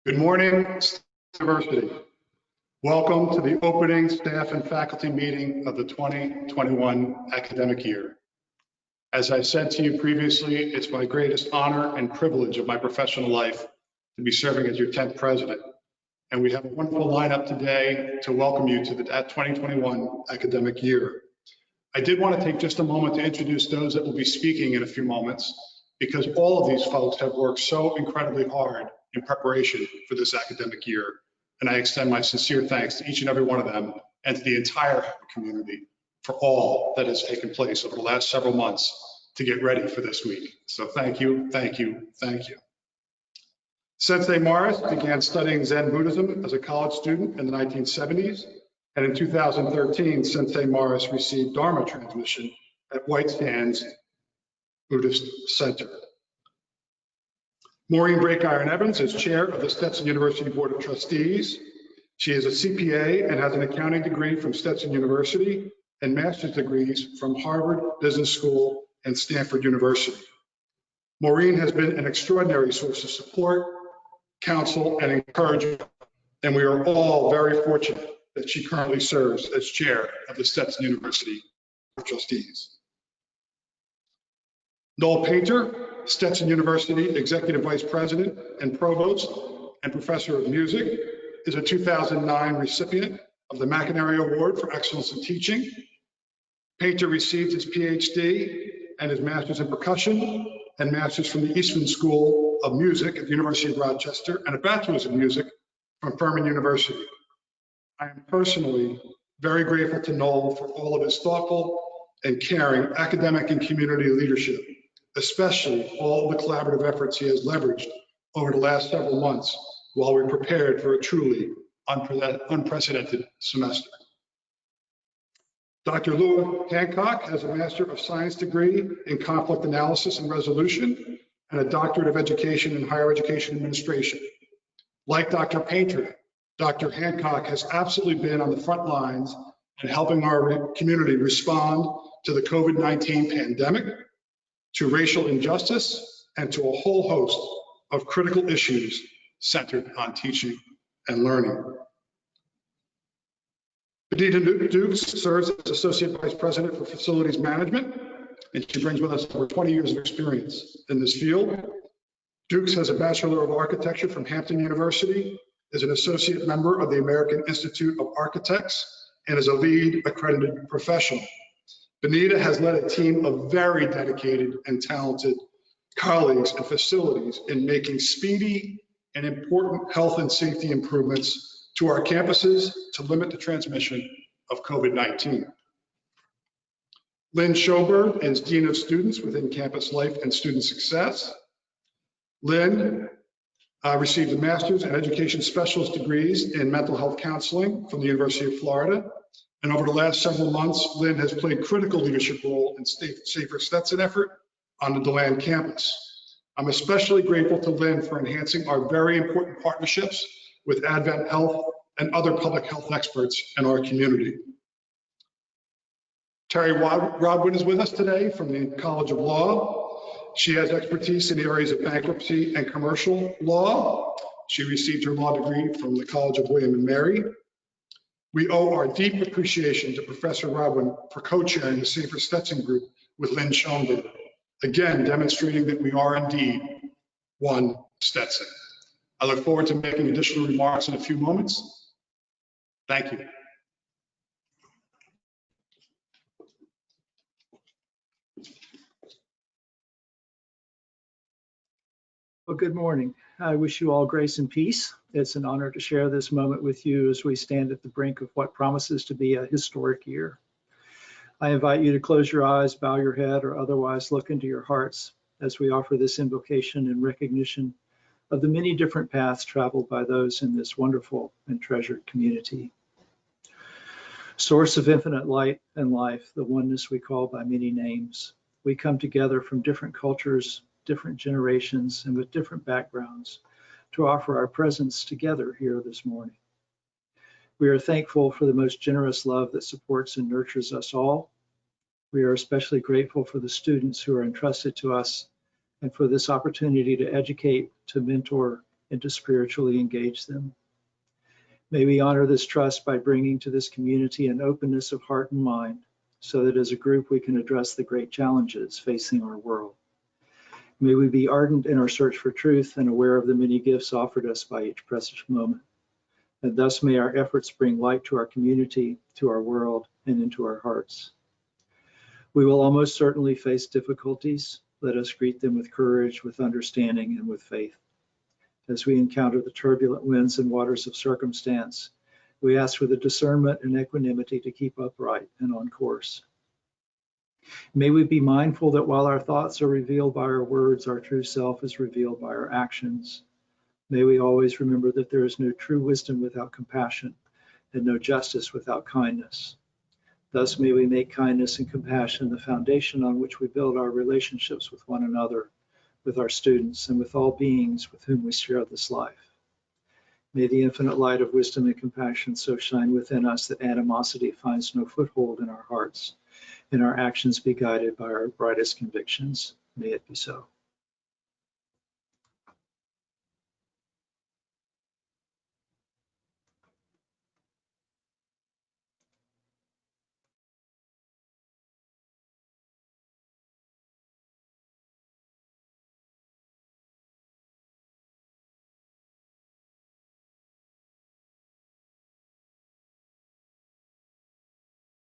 Good morning, Stetson University. Welcome to the opening staff and faculty meeting of the 2021 academic year. As I said to you previously, it's my greatest honor and privilege of my professional life to be serving as your 10th president. And we have a wonderful lineup today to welcome you to the 2021 academic year. I did want to take just a moment to introduce those that will be speaking in a few moments, because all of these folks have worked so incredibly hard in preparation for this academic year. And I extend my sincere thanks to each and every one of them and to the entire community for all that has taken place over the last several months to get ready for this week. So thank you, thank you, thank you. Sensei Morris began studying Zen Buddhism as a college student in the 1970s. And in 2013, Sensei Morris received Dharma transmission at White Sands Buddhist Center. Maureen Breakiron Evans is chair of the Stetson University Board of Trustees. She is a CPA and has an accounting degree from Stetson University and master's degrees from Harvard Business School and Stanford University. Maureen has been an extraordinary source of support, counsel, and encouragement, and we are all very fortunate that she currently serves as chair of the Stetson University Board of Trustees. Noel Painter, Stetson University Executive Vice President and Provost and Professor of Music, is a 2009 recipient of the McInerney Award for Excellence in Teaching. Painter received his PhD and his Master's in Percussion and Master's from the Eastman School of Music at the University of Rochester and a Bachelor's in Music from Furman University. I am personally very grateful to Noel for all of his thoughtful and caring academic and community leadership, especially all the collaborative efforts he has leveraged over the last several months while we prepared for a truly unprecedented semester. Dr. Lou Hancock has a Master of Science degree in Conflict Analysis and Resolution and a Doctorate of Education in Higher Education Administration. Like Dr. Painter, Dr. Hancock has absolutely been on the front lines in helping our community respond to the COVID-19 pandemic, to racial injustice, and to a whole host of critical issues centered on teaching and learning. Benita Dukes serves as Associate Vice President for Facilities Management, and she brings with us over 20 years of experience in this field. Dukes has a Bachelor of Architecture from Hampton University, is an associate member of the American Institute of Architects, and is a lead accredited professional. Benita has led a team of very dedicated and talented colleagues and facilities in making speedy and important health and safety improvements to our campuses to limit the transmission of COVID-19. Lynn Schober is Dean of Students within Campus Life and Student Success. Lynn received a Master's and Education Specialist degrees in Mental Health Counseling from the University of Florida. And over the last several months, Lynn has played a critical leadership role in Safer Stetson effort on the DeLand campus. I'm especially grateful to Lynn for enhancing our very important partnerships with Advent Health and other public health experts in our community. Terry Rodwin is with us today from the College of Law. She has expertise in the areas of bankruptcy and commercial law. She received her law degree from the College of William and Mary. We owe our deep appreciation to Professor Rodwin for co-chairing the Safer Stetson group with Lynn Schober, again demonstrating that we are indeed one Stetson. I look forward to making additional remarks in a few moments. Thank you. Well, good morning. I wish you all grace and peace. It's an honor to share this moment with you as we stand at the brink of what promises to be a historic year. I invite you to close your eyes, bow your head, or otherwise look into your hearts as we offer this invocation in recognition of the many different paths traveled by those in this wonderful and treasured community. Source of infinite light and life, the oneness we call by many names, we come together from different cultures, different generations, and with different backgrounds to offer our presence together here this morning. We are thankful for the most generous love that supports and nurtures us all. We are especially grateful for the students who are entrusted to us and for this opportunity to educate, to mentor, and to spiritually engage them. May we honor this trust by bringing to this community an openness of heart and mind, so that as a group we can address the great challenges facing our world. May we be ardent in our search for truth and aware of the many gifts offered us by each precious moment. And thus may our efforts bring light to our community, to our world, and into our hearts. We will almost certainly face difficulties. Let us greet them with courage, with understanding, and with faith. As we encounter the turbulent winds and waters of circumstance, we ask for the discernment and equanimity to keep upright and on course. May we be mindful that while our thoughts are revealed by our words, our true self is revealed by our actions. May we always remember that there is no true wisdom without compassion and no justice without kindness. Thus may we make kindness and compassion the foundation on which we build our relationships with one another, with our students, and with all beings with whom we share this life. May the infinite light of wisdom and compassion so shine within us that animosity finds no foothold in our hearts, and our actions be guided by our brightest convictions. May it be so.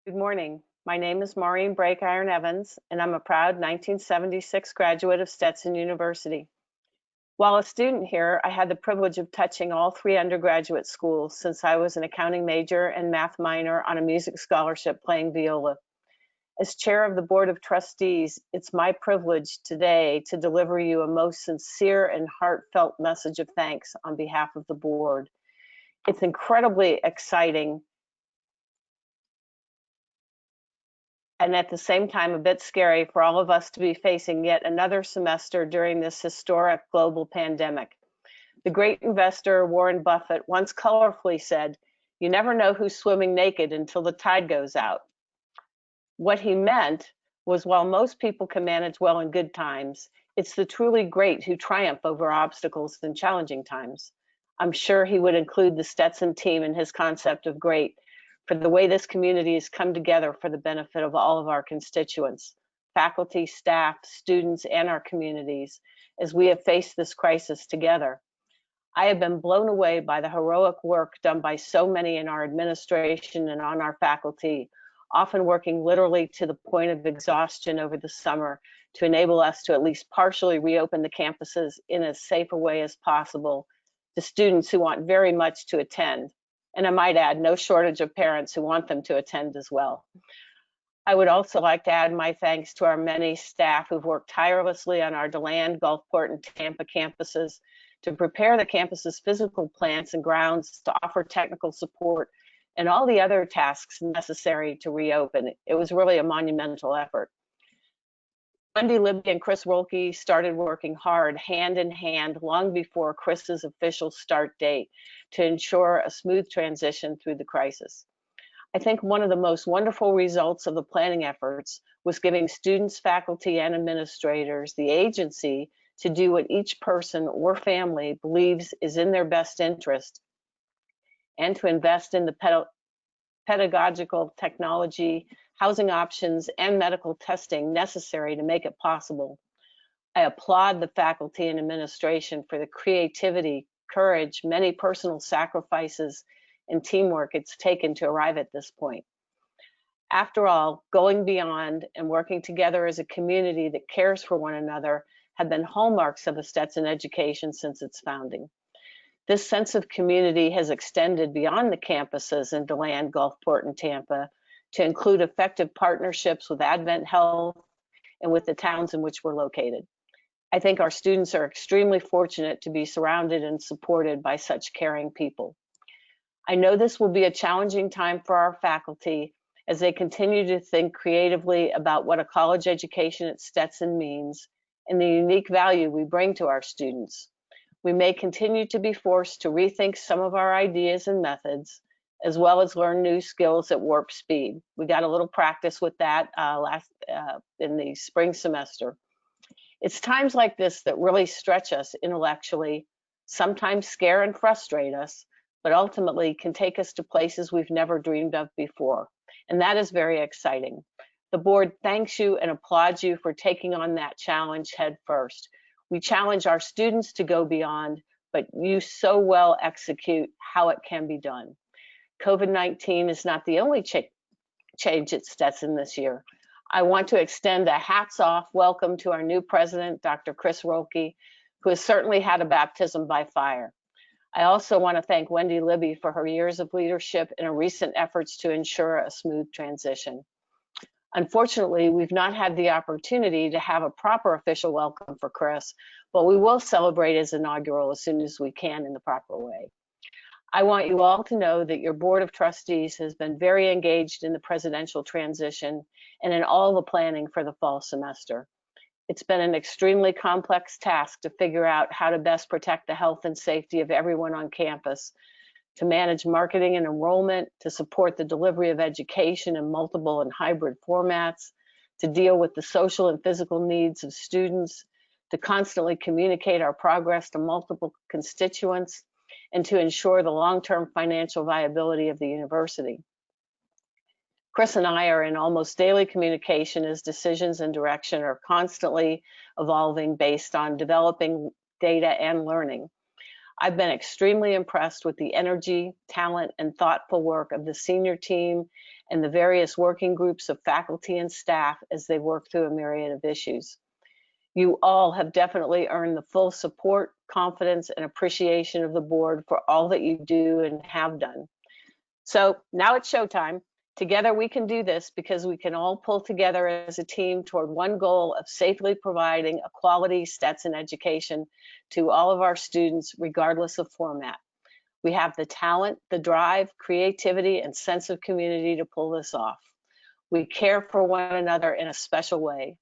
Good morning. My name is Maureen Breakiron Evans, and I'm a proud 1976 graduate of Stetson University. While a student here, I had the privilege of touching all 3 undergraduate schools since I was an accounting major and math minor on a music scholarship playing viola. As chair of the Board of Trustees, it's my privilege today to deliver you a most sincere and heartfelt message of thanks on behalf of the board. It's incredibly exciting and at the same time a bit scary for all of us to be facing yet another semester during this historic global pandemic. The great investor Warren Buffett once colorfully said, "You never know who's swimming naked until the tide goes out." What he meant was while most people can manage well in good times, it's the truly great who triumph over obstacles in challenging times. I'm sure he would include the Stetson team in his concept of great, for the way this community has come together for the benefit of all of our constituents, faculty, staff, students, and our communities, as we have faced this crisis together. I have been blown away by the heroic work done by so many in our administration and on our faculty, often working literally to the point of exhaustion over the summer to enable us to at least partially reopen the campuses in as safe a way as possible to students who want very much to attend. And I might add, no shortage of parents who want them to attend as well. I would also like to add my thanks to our many staff who've worked tirelessly on our DeLand, Gulfport, and Tampa campuses to prepare the campus's physical plants and grounds, to offer technical support, and all the other tasks necessary to reopen. It was really a monumental effort. Wendy Libby and Chris Rolke started working hard, hand in hand, long before Chris's official start date to ensure a smooth transition through the crisis. I think one of the most wonderful results of the planning efforts was giving students, faculty, and administrators the agency to do what each person or family believes is in their best interest and to invest in the pedagogical technology, housing options, and medical testing necessary to make it possible. I applaud the faculty and administration for the creativity, courage, many personal sacrifices, and teamwork it's taken to arrive at this point. After all, going beyond and working together as a community that cares for one another have been hallmarks of a Stetson education since its founding. This sense of community has extended beyond the campuses in DeLand, Gulfport, and Tampa to include effective partnerships with Advent Health and with the towns in which we're located. I think our students are extremely fortunate to be surrounded and supported by such caring people. I know this will be a challenging time for our faculty as they continue to think creatively about what a college education at Stetson means and the unique value we bring to our students. We may continue to be forced to rethink some of our ideas and methods, as well as learn new skills at warp speed. We got a little practice with that in the spring semester. It's times like this that really stretch us intellectually, sometimes scare and frustrate us, but ultimately can take us to places we've never dreamed of before. And that is very exciting. The board thanks you and applauds you for taking on that challenge head first. We challenge our students to go beyond, but you so well execute how it can be done. COVID-19 is not the only change at Stetson this year. I want to extend a hats off welcome to our new president, Dr. Chris Rolke, who has certainly had a baptism by fire. I also want to thank Wendy Libby for her years of leadership and her recent efforts to ensure a smooth transition. Unfortunately, we've not had the opportunity to have a proper official welcome for Chris, but we will celebrate his inaugural as soon as we can in the proper way. I want you all to know that your Board of Trustees has been very engaged in the presidential transition and in all the planning for the fall semester. It's been an extremely complex task to figure out how to best protect the health and safety of everyone on campus, to manage marketing and enrollment, to support the delivery of education in multiple and hybrid formats, to deal with the social and physical needs of students, to constantly communicate our progress to multiple constituents, and to ensure the long-term financial viability of the university. Chris and I are in almost daily communication as decisions and direction are constantly evolving based on developing data and learning. I've been extremely impressed with the energy, talent, and thoughtful work of the senior team and the various working groups of faculty and staff as they work through a myriad of issues. You all have definitely earned the full support, confidence, and appreciation of the board for all that you do and have done. So now it's showtime. Together we can do this because we can all pull together as a team toward one goal of safely providing a quality Stetson education to all of our students, regardless of format. We have the talent, the drive, creativity, and sense of community to pull this off. We care for one another in a special way.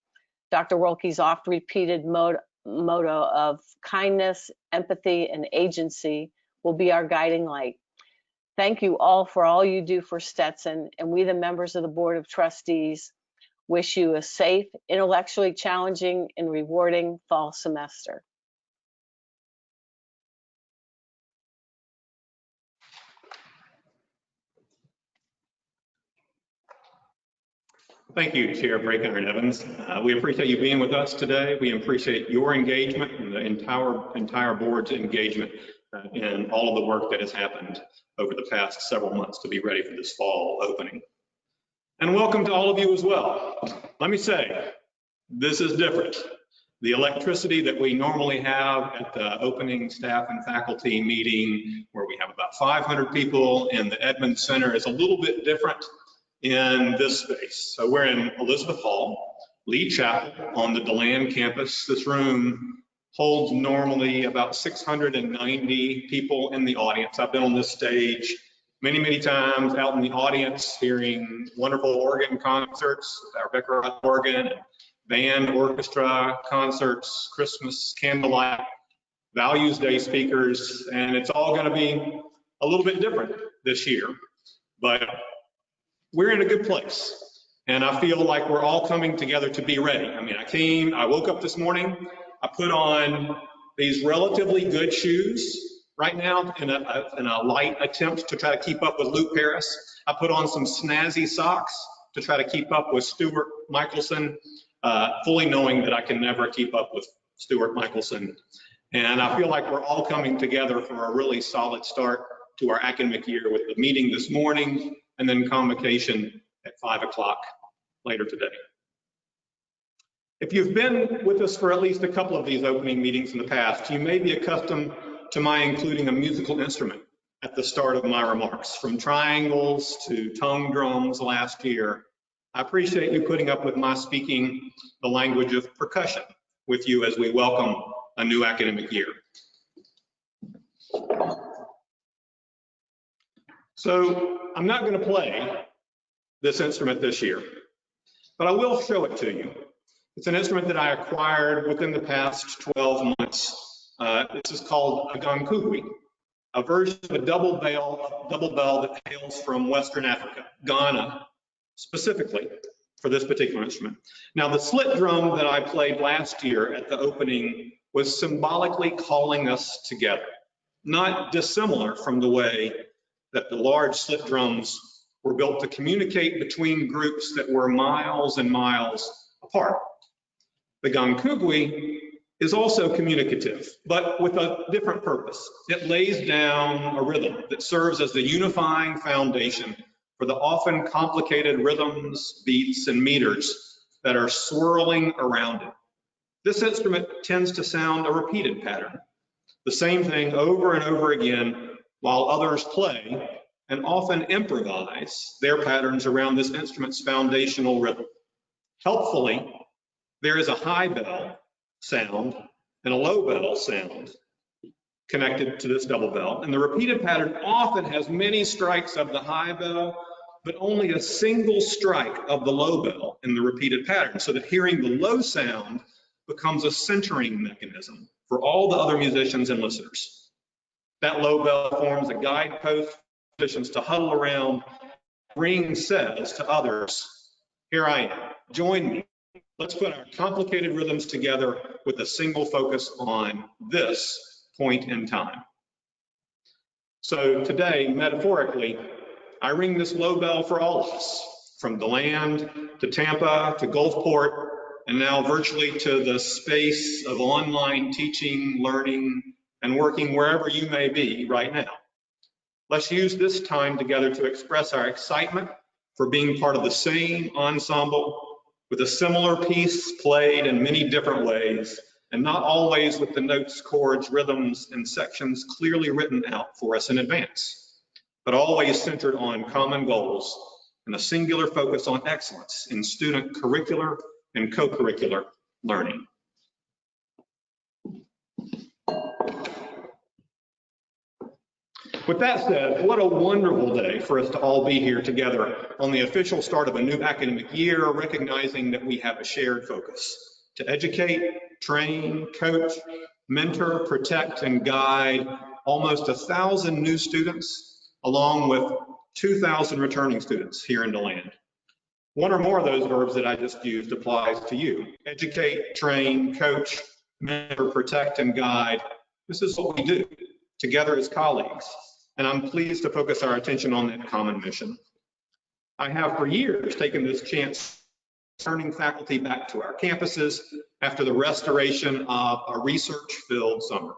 Dr. Rolke's oft-repeated motto of kindness, empathy, and agency will be our guiding light. Thank you all for all you do for Stetson, and we, the members of the Board of Trustees, wish you a safe, intellectually challenging, and rewarding fall semester. Thank you, Chair Breaker Evans. We appreciate you being with us today. We appreciate your engagement and the entire board's engagement in all of the work that has happened over the past several months to be ready for this fall opening. And welcome to all of you as well. Let me say, this is different. The electricity that we normally have at the opening staff and faculty meeting, where we have about 500 people in the Edmonds Center, is a little bit different in this space. So we're in Elizabeth Hall, Lee Chapel on the DeLand campus. This room holds normally about 690 people in the audience. I've been on this stage many, many times out in the audience hearing wonderful organ concerts, our Becker organ, band, orchestra concerts, Christmas candlelight, Values Day speakers, and it's all going to be a little bit different this year, but we're in a good place. And I feel like we're all coming together to be ready. I mean, I woke up this morning, I put on these relatively good shoes right now in a light attempt to try to keep up with Luke Harris. I put on some snazzy socks to try to keep up with Stuart Michelson, fully knowing that I can never keep up with Stuart Michelson. And I feel like we're all coming together for a really solid start to our academic year with the meeting this morning and then convocation at 5 o'clock later today. If you've been with us for at least a couple of these opening meetings in the past, you may be accustomed to my including a musical instrument at the start of my remarks, from triangles to tongue drums last year. I appreciate you putting up with my speaking the language of percussion with you as we welcome a new academic year. So I'm not going to play this instrument this year, but I will show it to you. It's an instrument that I acquired within the past 12 months. This is called a gankugui, a version of a double bell that hails from Western Africa, Ghana, specifically for this particular instrument. Now, the slit drum that I played last year at the opening was symbolically calling us together. not dissimilar from the way that the large slit drums were built to communicate between groups that were miles and miles apart. The gangkugui is also communicative, but with a different purpose. It lays down a rhythm that serves as the unifying foundation for the often complicated rhythms, beats, and meters that are swirling around it. This instrument tends to sound a repeated pattern, the same thing over and over again, while others play and often improvise their patterns around this instrument's foundational rhythm. Helpfully, there is a high bell sound and a low bell sound connected to this double bell, and the repeated pattern often has many strikes of the high bell, but only a single strike of the low bell in the repeated pattern, so that hearing the low sound becomes a centering mechanism for all the other musicians and listeners. That low bell forms a guidepost for musicians to huddle around. Ring says to others, "Here I am, join me. Let's put our complicated rhythms together with a single focus on this point in time." So today, metaphorically, I ring this low bell for all of us, from DeLand to Tampa to Gulfport, and now virtually to the space of online teaching, learning, and working wherever you may be right now. Let's use this time together to express our excitement for being part of the same ensemble with a similar piece played in many different ways, and not always with the notes, chords, rhythms, and sections clearly written out for us in advance, but always centered on common goals and a singular focus on excellence in student curricular and co-curricular learning. With that said, what a wonderful day for us to all be here together on the official start of a new academic year, recognizing that we have a shared focus to educate, train, coach, mentor, protect, and guide almost 1,000 new students, along with 2,000 returning students here in DeLand. One or more of those verbs that I just used applies to you. Educate, train, coach, mentor, protect, and guide. This is what we do together as colleagues, and I'm pleased to focus our attention on that common mission. I have for years taken this chance turning faculty back to our campuses after the restoration of a research-filled summer.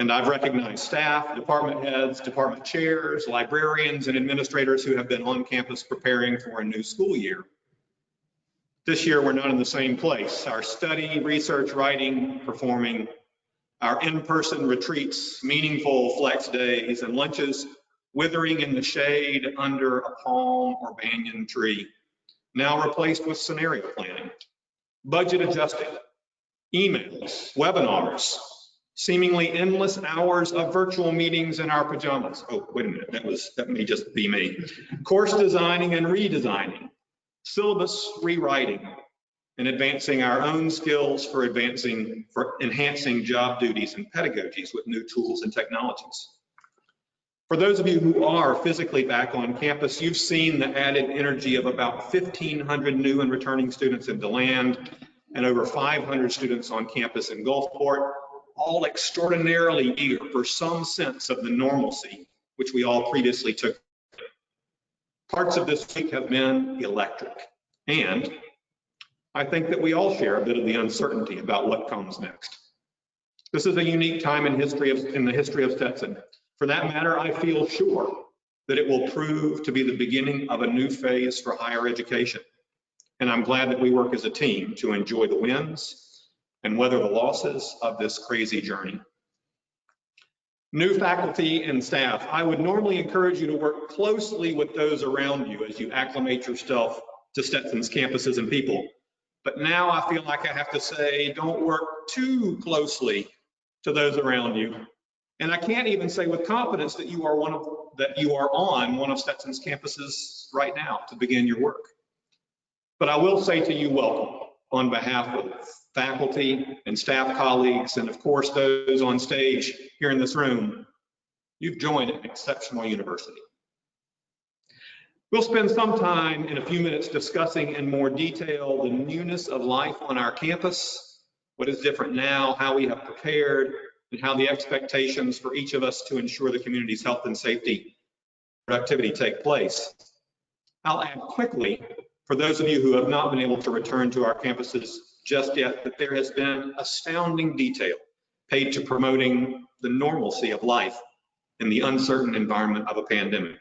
And I've recognized staff, department heads, department chairs, librarians, and administrators who have been on campus preparing for a new school year. This year, we're not in the same place. Our study, research, writing, performing, our in-person retreats, meaningful flex days, and lunches withering in the shade under a palm or banyan tree, now replaced with scenario planning, budget adjusting, emails, webinars, seemingly endless hours of virtual meetings in our pajamas. Oh, wait a minute, that may just be me. Course designing and redesigning, syllabus rewriting, and advancing our own skills for enhancing job duties and pedagogies with new tools and technologies. For those of you who are physically back on campus, you've seen the added energy of about 1,500 new and returning students in DeLand and over 500 students on campus in Gulfport, all extraordinarily eager for some sense of the normalcy which we all previously took. Parts of this week have been electric, and I think that we all share a bit of the uncertainty about what comes next. This is a unique time in the history of Stetson. For that matter, I feel sure that it will prove to be the beginning of a new phase for higher education. And I'm glad that we work as a team to enjoy the wins and weather the losses of this crazy journey. New faculty and staff, I would normally encourage you to work closely with those around you as you acclimate yourself to Stetson's campuses and people. But now I feel like I have to say, don't work too closely to those around you. And I can't even say with confidence that you are on one of Stetson's campuses right now to begin your work. But I will say to you, welcome on behalf of faculty and staff colleagues, and of course those on stage here in this room. You've joined an exceptional university. We'll spend some time in a few minutes discussing in more detail the newness of life on our campus, what is different now, how we have prepared, and how the expectations for each of us to ensure the community's health and safety productivity take place. I'll add quickly, for those of you who have not been able to return to our campuses just yet, that there has been astounding detail paid to promoting the normalcy of life in the uncertain environment of a pandemic.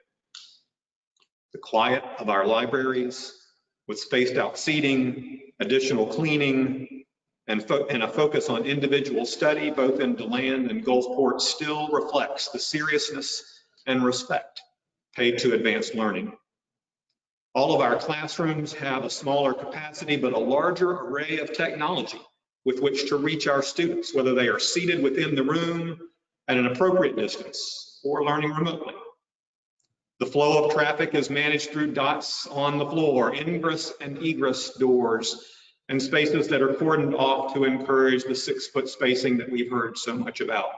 The quiet of our libraries, with spaced out seating, additional cleaning, and a focus on individual study, both in DeLand and Gulfport, still reflects the seriousness and respect paid to advanced learning. All of our classrooms have a smaller capacity, but a larger array of technology with which to reach our students, whether they are seated within the room at an appropriate distance or learning remotely. The flow of traffic is managed through dots on the floor, ingress and egress doors, and spaces that are cordoned off to encourage the 6-foot spacing that we've heard so much about.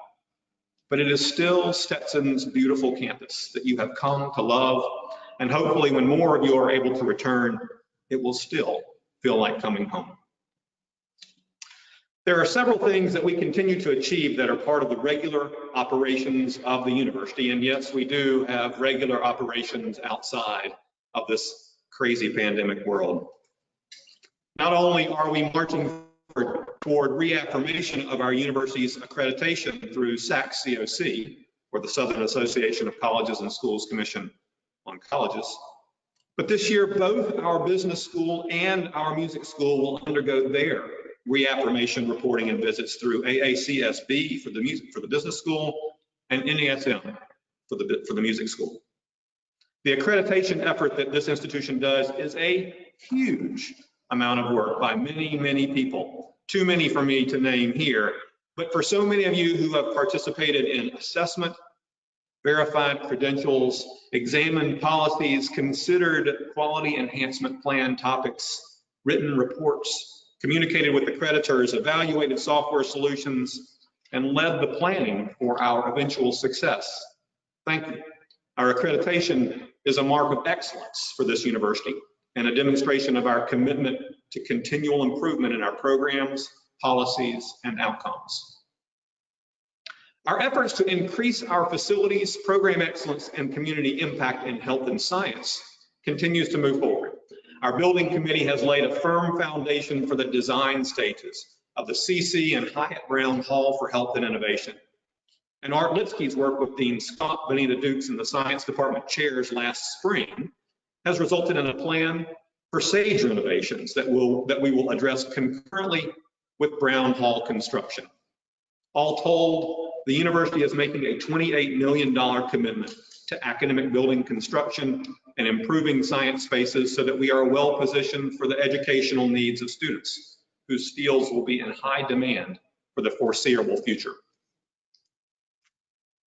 But it is still Stetson's beautiful campus that you have come to love, and hopefully when more of you are able to return, it will still feel like coming home. There are several things that we continue to achieve that are part of the regular operations of the university, and yes, we do have regular operations outside of this crazy pandemic world. Not only are we marching toward reaffirmation of our university's accreditation through SAC-COC, or the Southern Association of Colleges and Schools Commission on Colleges, but this year both our business school and our music school will undergo their reaffirmation reporting and visits through AACSB for the business school and NASM for the music school. The accreditation effort that this institution does is a huge amount of work by many, many people. Too many for me to name here, but for so many of you who have participated in assessment, verified credentials, examined policies, considered quality enhancement plan topics, written reports, communicated with accreditors, evaluated software solutions, and led the planning for our eventual success. Thank you. Our accreditation is a mark of excellence for this university and a demonstration of our commitment to continual improvement in our programs, policies, and outcomes. Our efforts to increase our facilities, program excellence, and community impact in health and science continues to move forward. Our building committee has laid a firm foundation for the design stages of the CC and Hyatt Brown Hall for Health and Innovation. And Art Lipsky's work with Dean Scott, Benita Dukes, and the science department chairs last spring has resulted in a plan for SAGE renovations that we will address concurrently with Brown Hall construction. All told, the university is making a $28 million commitment to academic building construction and improving science spaces so that we are well positioned for the educational needs of students whose fields will be in high demand for the foreseeable future.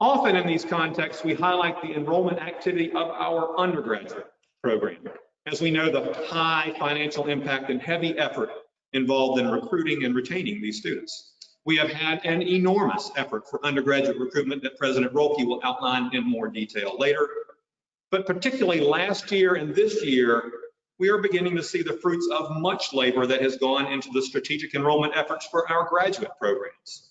Often in these contexts, we highlight the enrollment activity of our undergraduate program, as we know the high financial impact and heavy effort involved in recruiting and retaining these students. We have had an enormous effort for undergraduate recruitment that President Rolke will outline in more detail later. But particularly last year and this year, we are beginning to see the fruits of much labor that has gone into the strategic enrollment efforts for our graduate programs.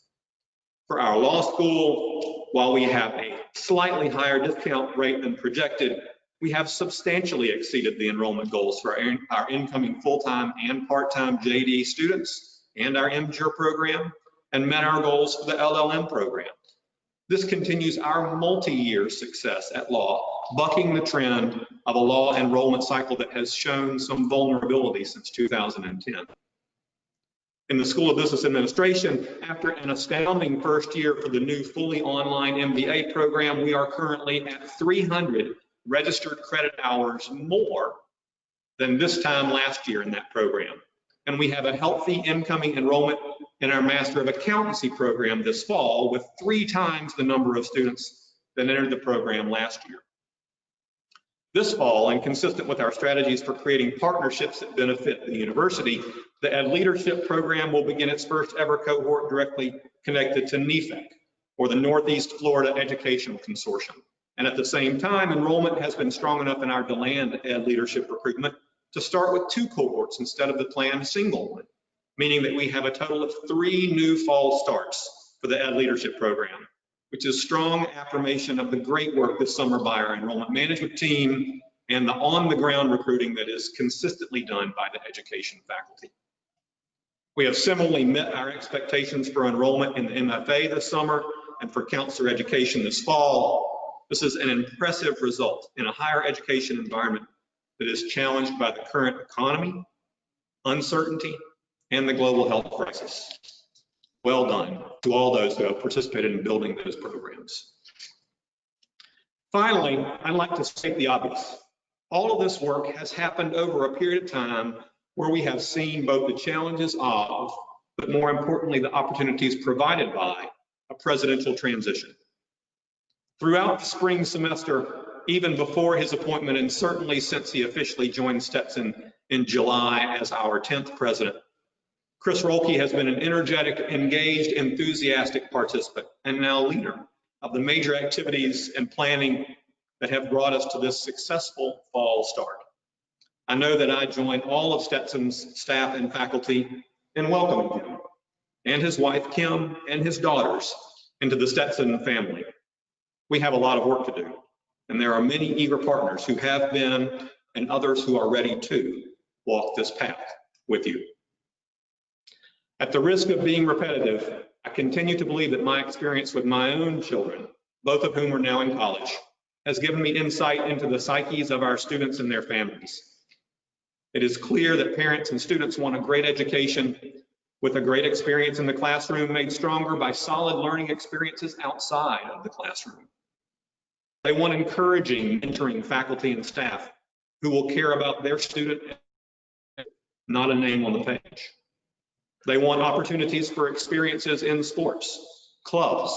For our law school, while we have a slightly higher discount rate than projected, we have substantially exceeded the enrollment goals for our incoming full-time and part-time JD students and our MJUR program, and met our goals for the LLM program. This continues our multi-year success at law, bucking the trend of a law enrollment cycle that has shown some vulnerability since 2010. In the School of Business Administration, after an astounding first year for the new fully online MBA program, we are currently at 300 registered credit hours more than this time last year in that program. And we have a healthy incoming enrollment in our Master of Accountancy program this fall, with 3 times the number of students that entered the program last year. This fall, and consistent with our strategies for creating partnerships that benefit the university, the Ed Leadership program will begin its first ever cohort directly connected to NEFAC, or the Northeast Florida Educational Consortium. And at the same time, enrollment has been strong enough in our DeLand Ed Leadership recruitment to start with 2 cohorts instead of the planned single one, meaning that we have a total of 3 new fall starts for the Ed Leadership Program, which is strong affirmation of the great work this summer by our enrollment management team and the on-the-ground recruiting that is consistently done by the education faculty. We have similarly met our expectations for enrollment in the MFA this summer and for counselor education this fall. This is an impressive result in a higher education environment that is challenged by the current economy, uncertainty, and the global health crisis. Well done to all those who have participated in building those programs. Finally, I'd like to state the obvious. All of this work has happened over a period of time where we have seen both the challenges of, but more importantly, the opportunities provided by a presidential transition. Throughout the spring semester, even before his appointment, and certainly since he officially joined Stetson in July as our 10th president, Chris Rolke has been an energetic, engaged, enthusiastic participant and now leader of the major activities and planning that have brought us to this successful fall start. I know that I join all of Stetson's staff and faculty in welcoming him and his wife, Kim, and his daughters into the Stetson family. We have a lot of work to do, and there are many eager partners who have been and others who are ready to walk this path with you. At the risk of being repetitive, I continue to believe that my experience with my own children, both of whom are now in college, has given me insight into the psyches of our students and their families. It is clear that parents and students want a great education with a great experience in the classroom made stronger by solid learning experiences outside of the classroom. They want encouraging, mentoring faculty and staff who will care about their student, not a name on the page. They want opportunities for experiences in sports, clubs,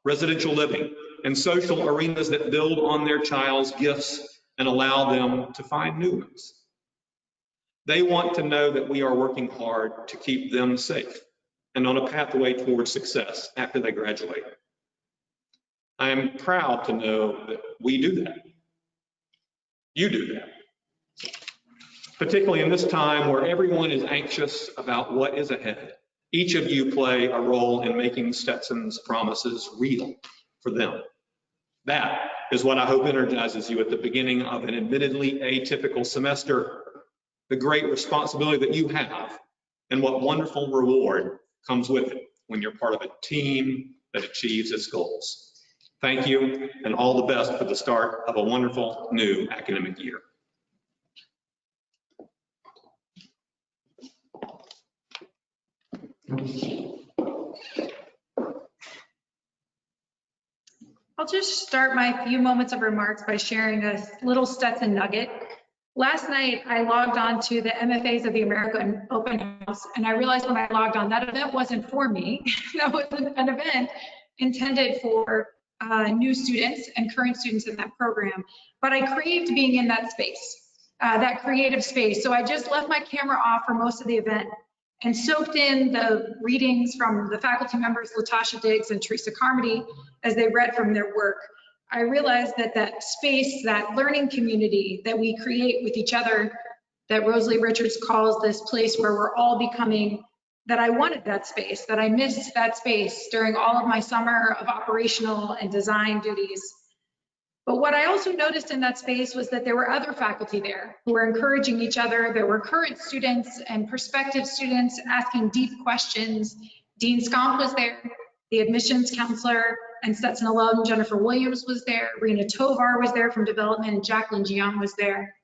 residential living, and social arenas that build on their child's gifts and allow them to find new ones. They want to know that we are working hard to keep them safe and on a pathway towards success after they graduate. I am proud to know that we do that. You do that. Particularly in this time where everyone is anxious about what is ahead. Each of you play a role in making Stetson's promises real for them. That is what I hope energizes you at the beginning of an admittedly atypical semester, the great responsibility that you have, and what wonderful reward comes with it when you're part of a team that achieves its goals. Thank you, and all the best for the start of a wonderful new academic year. I'll just start my few moments of remarks by sharing a little Stetson nugget. Last night, I logged on to the MFAs of the American Open House, and I realized when I logged on, that event wasn't for me. That was an event intended for new students and current students in that program. But I craved being in that space, that creative space. So I just left my camera off for most of the event and soaked in the readings from the faculty members, Latasha Diggs and Teresa Carmody, as they read from their work. I realized that that space, that learning community that we create with each other, that Rosalie Richards calls this place where we're all becoming, that I wanted that space, that I missed that space during all of my summer of operational and design duties. But what I also noticed in that space was that there were other faculty there who were encouraging each other. There were current students and prospective students asking deep questions. Dean Scomp was there, the admissions counselor and Stetson alum Jennifer Williams was there, Rena Tovar was there from development, and Jacqueline Jiang was there,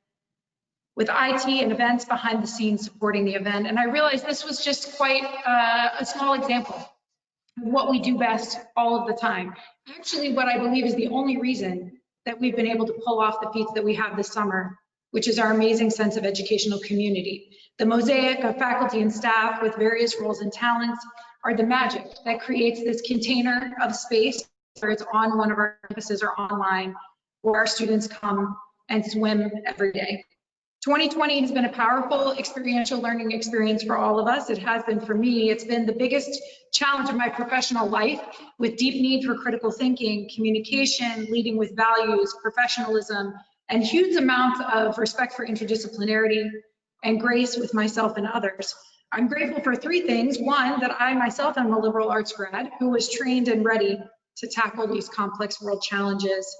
with IT and events behind the scenes supporting the event. And I realized this was just quite a small example of what we do best all of the time. Actually, what I believe is the only reason that we've been able to pull off the feats that we have this summer, which is our amazing sense of educational community. The mosaic of faculty and staff with various roles and talents are the magic that creates this container of space, whether it's on one of our campuses or online, where our students come and swim every day. 2020 has been a powerful experiential learning experience for all of us. It has been for me. It's been the biggest challenge of my professional life, with deep need for critical thinking, communication, leading with values, professionalism, and huge amounts of respect for interdisciplinarity and grace with myself and others. I'm grateful for three things. One, that I myself am a liberal arts grad who was trained and ready to tackle these complex world challenges.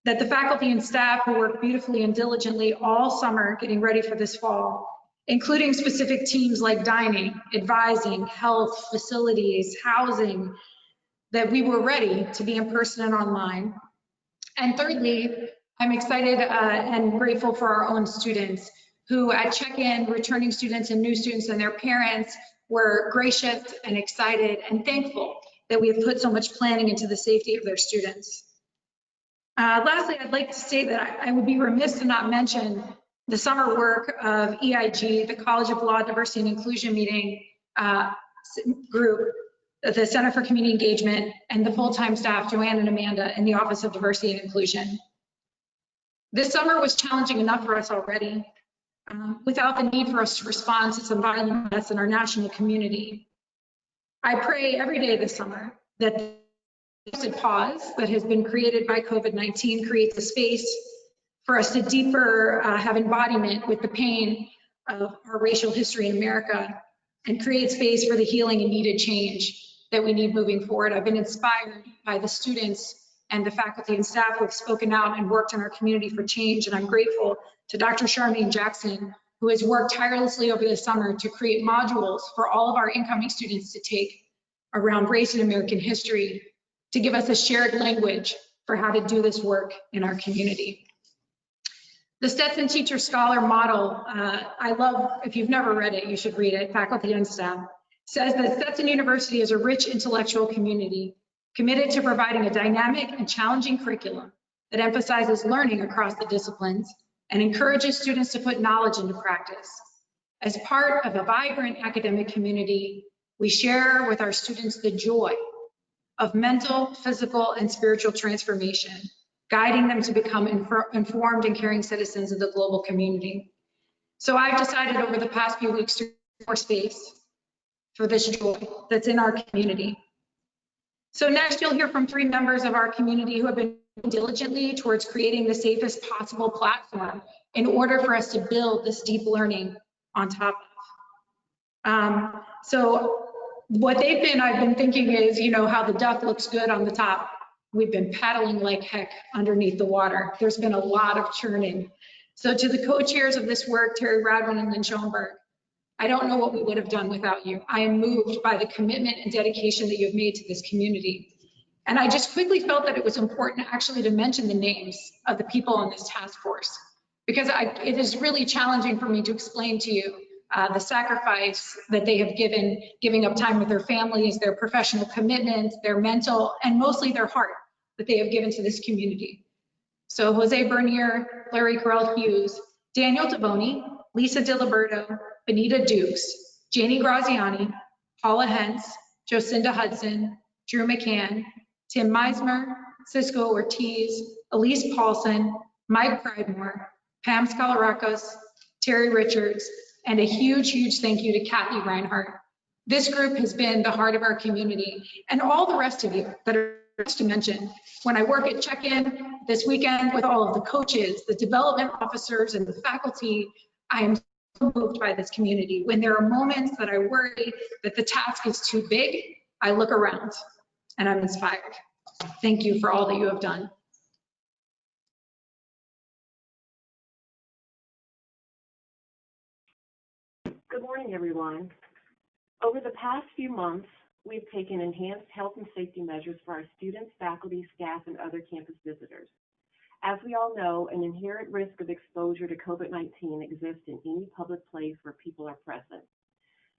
That the faculty and staff who worked beautifully and diligently all summer getting ready for this fall, including specific teams like dining, advising, health, facilities, housing, that we were ready to be in person and online. And thirdly, I'm excited and grateful for our own students who at check-in, returning students and new students and their parents were gracious and excited and thankful that we have put so much planning into the safety of their students. Lastly, I'd like to say that I would be remiss to not mention the summer work of EIG, the College of Law, Diversity and Inclusion meeting group, the Center for Community Engagement, and the full-time staff, Joanne and Amanda, in the Office of Diversity and Inclusion. This summer was challenging enough for us already, without the need for us to respond to some violent deaths in our national community. I pray every day this summer that the pause that has been created by COVID-19 creates a space for us to deeper have embodiment with the pain of our racial history in America and create space for the healing and needed change that we need moving forward. I've been inspired by the students and the faculty and staff who have spoken out and worked in our community for change. And I'm grateful to Dr. Charmaine Jackson, who has worked tirelessly over the summer to create modules for all of our incoming students to take around race and American history, to give us a shared language for how to do this work in our community. The Stetson Teacher Scholar Model, I love, if you've never read it, you should read it, faculty and staff, says that Stetson University is a rich intellectual community committed to providing a dynamic and challenging curriculum that emphasizes learning across the disciplines and encourages students to put knowledge into practice. As part of a vibrant academic community, we share with our students the joy of mental, physical, and spiritual transformation, guiding them to become informed and caring citizens of the global community. So I've decided over the past few weeks to more space for this joy that's in our community. So next you'll hear from three members of our community who have been diligently towards creating the safest possible platform in order for us to build this deep learning on top of. So what they've been, I've been thinking is, you know, how the duck looks good on the top. We've been paddling like heck underneath the water. There's been a lot of churning. So to the co-chairs of this work, Terry Rodwin and Lynn Schober, I don't know what we would have done without you. I am moved by the commitment and dedication that you've made to this community. And I just quickly felt that it was important actually to mention the names of the people on this task force, because it is really challenging for me to explain to you the sacrifice that they have given, giving up time with their families, their professional commitment, their mental, and mostly their heart that they have given to this community. So Jose Bernier, Larry Carell Hughes, Daniel Devoni, Lisa DiLiberto, Benita Dukes, Janie Graziani, Paula Hentz, Jocinda Hudson, Drew McCann, Tim Meismer, Cisco Ortiz, Elise Paulson, Mike Pridemore, Pam Skalarakos, Terry Richards, and a huge, huge thank you to Kathy Reinhardt. This group has been the heart of our community, and all the rest of you that are to mention. When I work at check-in this weekend with all of the coaches, the development officers, and the faculty, I am so moved by this community. When there are moments that I worry that the task is too big, I look around and I'm inspired. Thank you for all that you have done. Good morning, everyone. Over the past few months, we've taken enhanced health and safety measures for our students, faculty, staff, and other campus visitors. As we all know, an inherent risk of exposure to COVID-19 exists in any public place where people are present.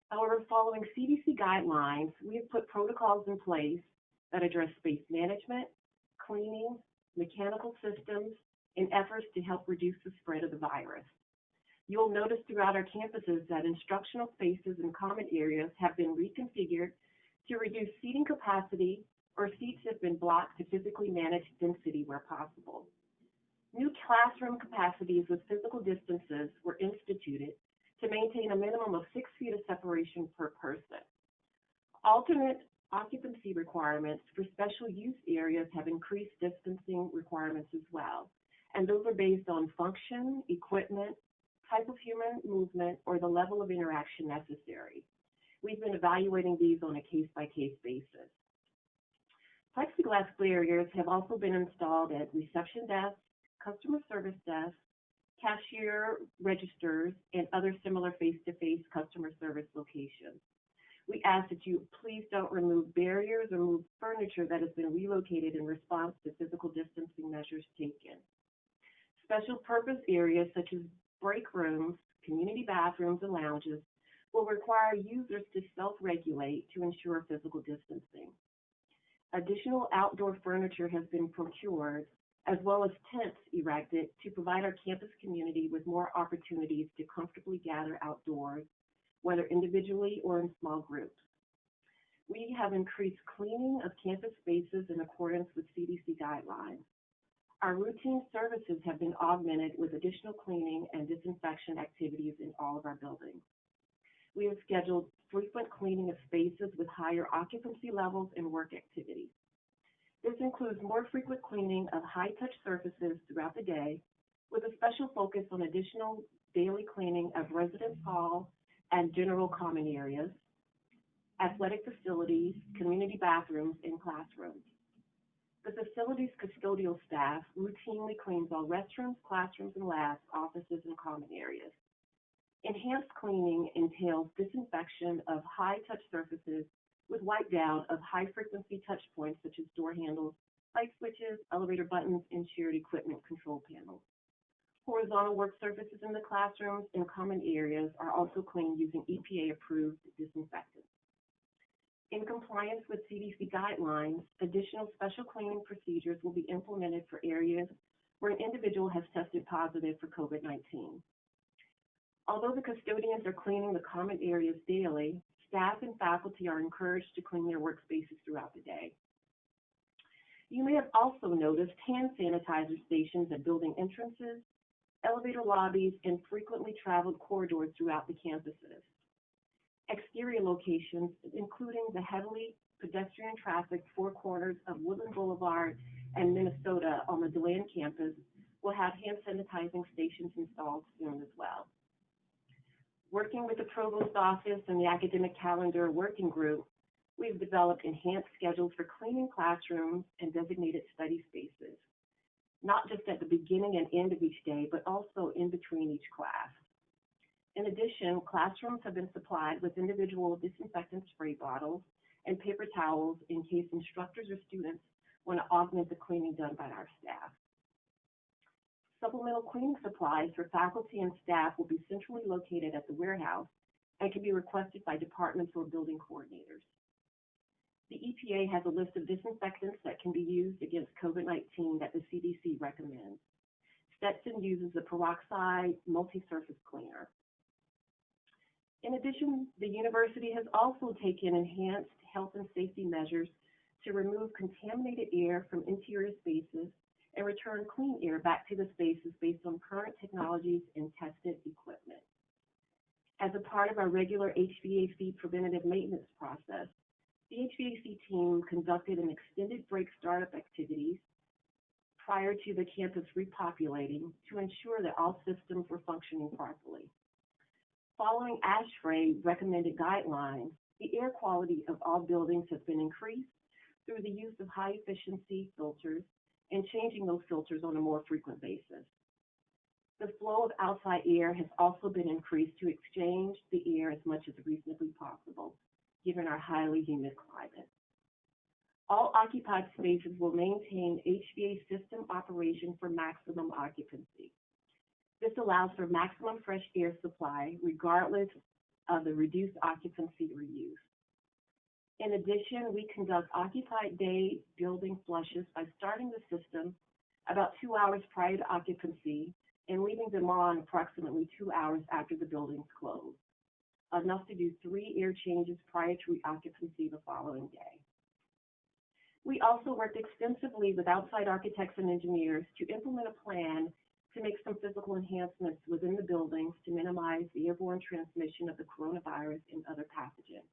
However, following CDC guidelines, we have put protocols in place that address space management, cleaning, mechanical systems, in efforts to help reduce the spread of the virus. You'll notice throughout our campuses that instructional spaces and common areas have been reconfigured to reduce seating capacity, or seats have been blocked to physically manage density where possible. New classroom capacities with physical distances were instituted to maintain a minimum of 6 feet of separation per person. Alternate occupancy requirements for special use areas have increased distancing requirements as well, and those are based on function, equipment, type of human movement, or the level of interaction necessary. We've been evaluating these on a case-by-case basis. Plexiglass barriers have also been installed at reception desks, customer service desks, cashier registers, and other similar face-to-face customer service locations. We ask that you please don't remove barriers or move furniture that has been relocated in response to physical distancing measures taken. Special purpose areas such as break rooms, community bathrooms, and lounges will require users to self-regulate to ensure physical distancing. Additional outdoor furniture has been procured, as well as tents erected to provide our campus community with more opportunities to comfortably gather outdoors, whether individually or in small groups. We have increased cleaning of campus spaces in accordance with CDC guidelines. Our routine services have been augmented with additional cleaning and disinfection activities in all of our buildings. We have scheduled frequent cleaning of spaces with higher occupancy levels and work activities. This includes more frequent cleaning of high-touch surfaces throughout the day, with a special focus on additional daily cleaning of residence hall and general common areas, athletic facilities, community bathrooms, and classrooms. The facility's custodial staff routinely cleans all restrooms, classrooms, and labs, offices, and common areas. Enhanced cleaning entails disinfection of high-touch surfaces with wipe down of high-frequency touch points such as door handles, light switches, elevator buttons, and shared equipment control panels. Horizontal work surfaces in the classrooms and common areas are also cleaned using EPA-approved disinfectants. In compliance with CDC guidelines, additional special cleaning procedures will be implemented for areas where an individual has tested positive for COVID-19. Although the custodians are cleaning the common areas daily, staff and faculty are encouraged to clean their workspaces throughout the day. You may have also noticed hand sanitizer stations at building entrances, elevator lobbies, and frequently traveled corridors throughout the campuses. Exterior locations, including the heavily pedestrian trafficked four corners of Woodland Boulevard and Minnesota on the DeLand campus, will have hand sanitizing stations installed soon as well. Working with the Provost Office and the Academic Calendar Working Group, we've developed enhanced schedules for cleaning classrooms and designated study spaces, not just at the beginning and end of each day, but also in between each class. In addition, classrooms have been supplied with individual disinfectant spray bottles and paper towels in case instructors or students want to augment the cleaning done by our staff. Supplemental cleaning supplies for faculty and staff will be centrally located at the warehouse and can be requested by departments or building coordinators. The EPA has a list of disinfectants that can be used against COVID-19 that the CDC recommends. Stetson uses the peroxide multi-surface cleaner. In addition, the university has also taken enhanced health and safety measures to remove contaminated air from interior spaces and return clean air back to the spaces based on current technologies and tested equipment. As a part of our regular HVAC preventative maintenance process, the HVAC team conducted an extended break startup activities prior to the campus repopulating to ensure that all systems were functioning properly. Following ASHRAE recommended guidelines, the air quality of all buildings has been increased through the use of high efficiency filters and changing those filters on a more frequent basis. The flow of outside air has also been increased to exchange the air as much as reasonably possible, given our highly humid climate. All occupied spaces will maintain HVAC system operation for maximum occupancy. This allows for maximum fresh air supply regardless of the reduced occupancy or use. In addition, we conduct occupied day building flushes by starting the system about 2 hours prior to occupancy and leaving them on approximately 2 hours after the building's closed, enough to do 3 air changes prior to occupancy the following day. We also worked extensively with outside architects and engineers to implement a plan to make some physical enhancements within the buildings to minimize the airborne transmission of the coronavirus and other pathogens.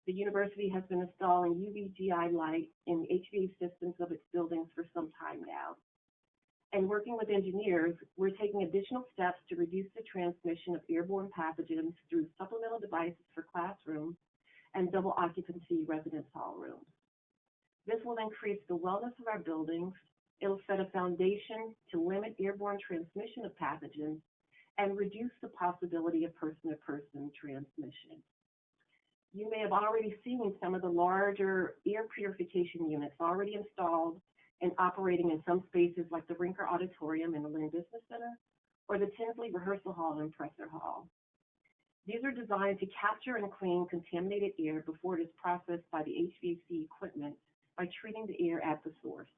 The university has been installing UV GI light in the HVAC systems of its buildings for some time now. And working with engineers, we're taking additional steps to reduce the transmission of airborne pathogens through supplemental devices for classrooms and double occupancy residence hall rooms. This will increase the wellness of our buildings. It'll set a foundation to limit airborne transmission of pathogens and reduce the possibility of person-to-person transmission. You may have already seen some of the larger air purification units already installed and operating in some spaces like the Rinker Auditorium in the Lynn Business Center or the Tinsley Rehearsal Hall and Presser Hall. These are designed to capture and clean contaminated air before it is processed by the HVAC equipment by treating the air at the source.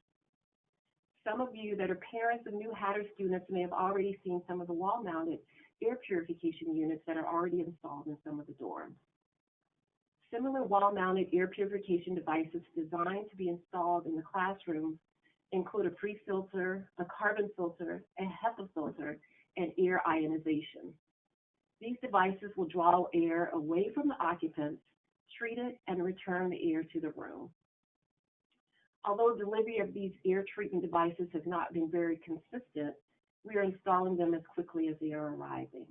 Some of you that are parents of new Hatter students may have already seen some of the wall-mounted air purification units that are already installed in some of the dorms. Similar wall-mounted air purification devices designed to be installed in the classroom include a pre-filter, a carbon filter, a HEPA filter, and air ionization. These devices will draw air away from the occupants, treat it, and return the air to the room. Although delivery of these air treatment devices has not been very consistent, we are installing them as quickly as they are arriving.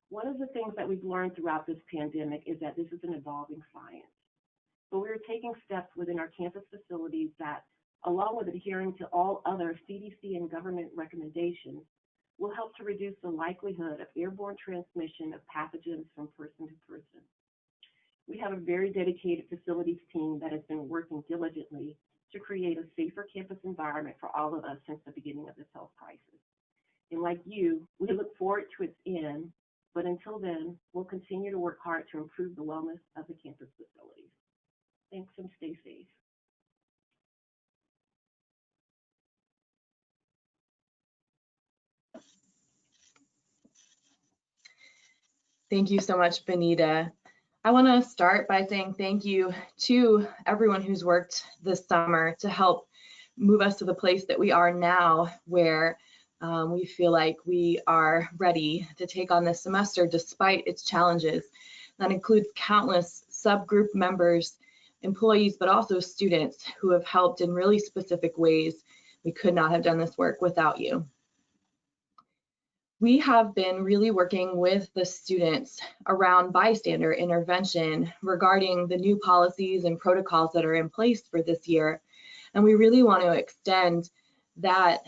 One of the things that we've learned throughout this pandemic is that this is an evolving science. But we are taking steps within our campus facilities that, along with adhering to all other CDC and government recommendations, will help to reduce the likelihood of airborne transmission of pathogens from person to person. We have a very dedicated facilities team that has been working diligently to create a safer campus environment for all of us since the beginning of this health crisis. And like you, we look forward to its end, but until then, we'll continue to work hard to improve the wellness of the campus facilities. Thanks and stay safe. Thank you so much, Benita. I want to start by saying thank you to everyone who's worked this summer to help move us to the place that we are now, where we feel like we are ready to take on this semester despite its challenges. That includes countless subgroup members, employees, but also students who have helped in really specific ways. We could not have done this work without you. We have been really working with the students around bystander intervention regarding the new policies and protocols that are in place for this year. And we really want to extend that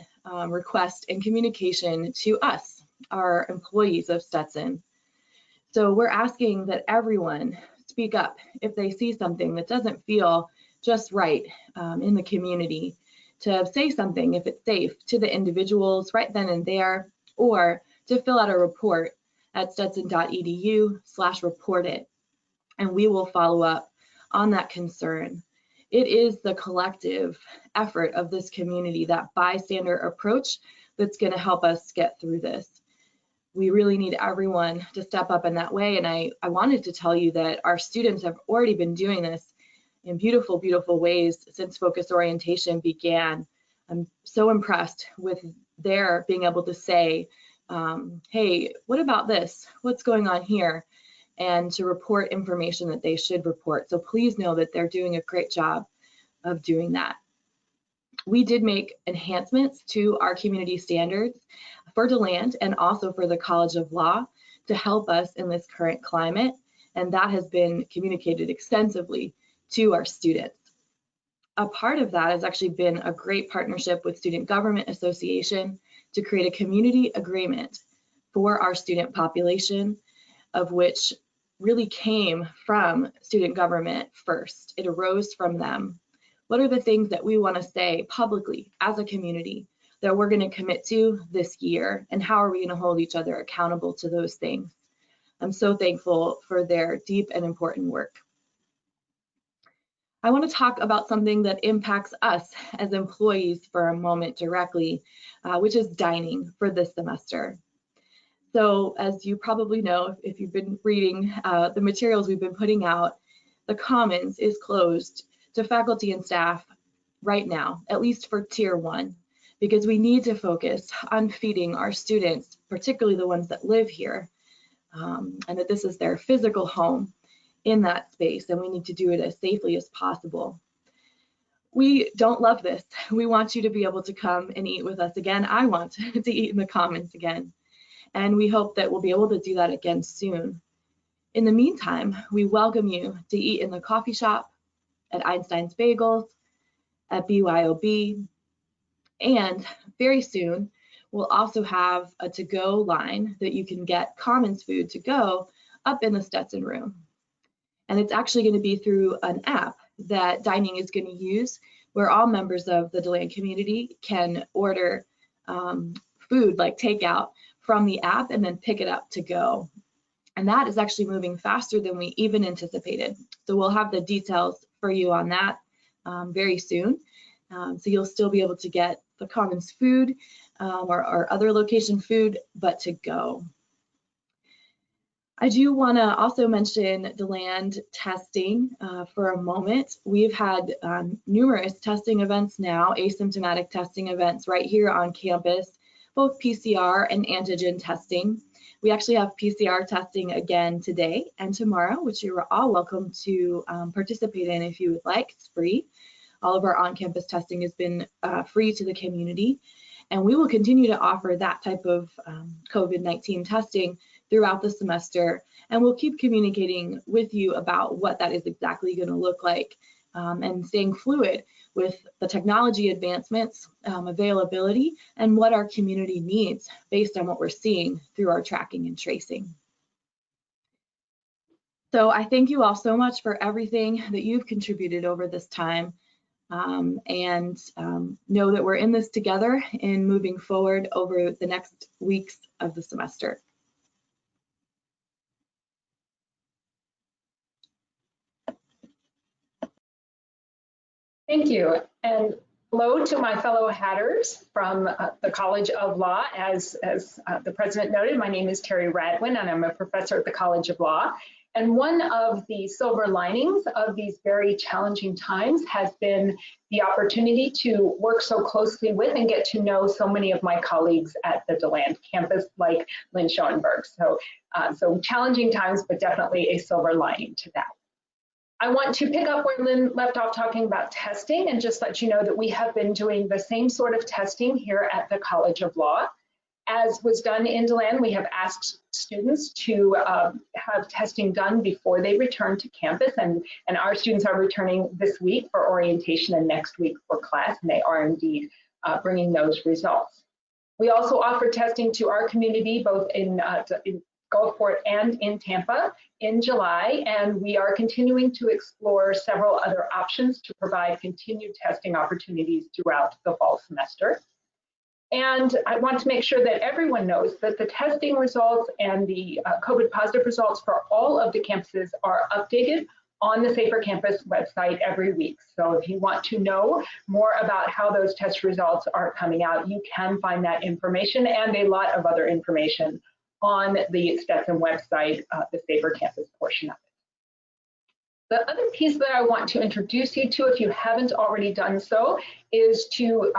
request and communication to us, our employees of Stetson. So we're asking that everyone speak up if they see something that doesn't feel just right in the community, to say something if it's safe to the individuals right then and there, or to fill out a report at stetson.edu/report it, and we will follow up on that concern. It is the collective effort of this community, that bystander approach, that's going to help us get through this. We really need everyone to step up in that way, and I wanted to tell you that our students have already been doing this in beautiful, beautiful ways since Focus Orientation began. I'm so impressed with their being able to say, hey, what about this? What's going on here? And to report information that they should report. So please know that they're doing a great job of doing that. We did make enhancements to our community standards for DeLand and also for the College of Law to help us in this current climate. And that has been communicated extensively to our students. A part of that has actually been a great partnership with Student Government Association to create a community agreement for our student population, of which really came from student government first. It arose from them. What are the things that we want to say publicly as a community that we're going to commit to this year, and how are we going to hold each other accountable to those things? I'm so thankful for their deep and important work. I want to talk about something that impacts us as employees for a moment directly, which is dining for this semester. So as you probably know, if you've been reading the materials we've been putting out, the Commons is closed to faculty and staff right now, at least for Tier 1, because we need to focus on feeding our students, particularly the ones that live here, and that this is their physical home in that space, and we need to do it as safely as possible. We don't love this. We want you to be able to come and eat with us again. I want to eat in the Commons again. And we hope that we'll be able to do that again soon. In the meantime, we welcome you to eat in the coffee shop, at Einstein's Bagels, at BYOB, and very soon, we'll also have a to-go line that you can get Commons food to go up in the Stetson room. And it's actually going to be through an app that dining is going to use, where all members of the DeLand community can order food like takeout from the app and then pick it up to go. And that is actually moving faster than we even anticipated. So we'll have the details for you on that very soon. So you'll still be able to get the Commons food or other location food, but to go. I do want to also mention DeLand testing for a moment. We've had numerous testing events now, asymptomatic testing events right here on campus, both PCR and antigen testing. We actually have PCR testing again today and tomorrow, which you are all welcome to participate in if you would like. It's free. All of our on-campus testing has been free to the community, and we will continue to offer that type of COVID-19 testing throughout the semester, and we'll keep communicating with you about what that is exactly going to look like and staying fluid with the technology advancements, availability, and what our community needs based on what we're seeing through our tracking and tracing. So I thank you all so much for everything that you've contributed over this time, and know that we're in this together in moving forward over the next weeks of the semester. Thank you, and hello to my fellow Hatters from the College of Law. As the president noted, my name is Terry Rodwin, and I'm a professor at the College of Law. And one of the silver linings of these very challenging times has been the opportunity to work so closely with and get to know so many of my colleagues at the DeLand campus, like Lynn Schober. So challenging times, but definitely a silver lining to that. I want to pick up where Lynn left off talking about testing and just let you know that we have been doing the same sort of testing here at the College of Law. As was done in DeLand, we have asked students to have testing done before they return to campus, and our students are returning this week for orientation and next week for class, and they are indeed bringing those results. We also offer testing to our community, both in Gulfport and in Tampa in July, and we are continuing to explore several other options to provide continued testing opportunities throughout the fall semester. And I want to make sure that everyone knows that the testing results and the COVID positive results for all of the campuses are updated on the Safer Campus website every week. So if you want to know more about how those test results are coming out, you can find that information and a lot of other information on the Stetson website, the Safer Campus portion of it. The other piece that I want to introduce you to, if you haven't already done so, is to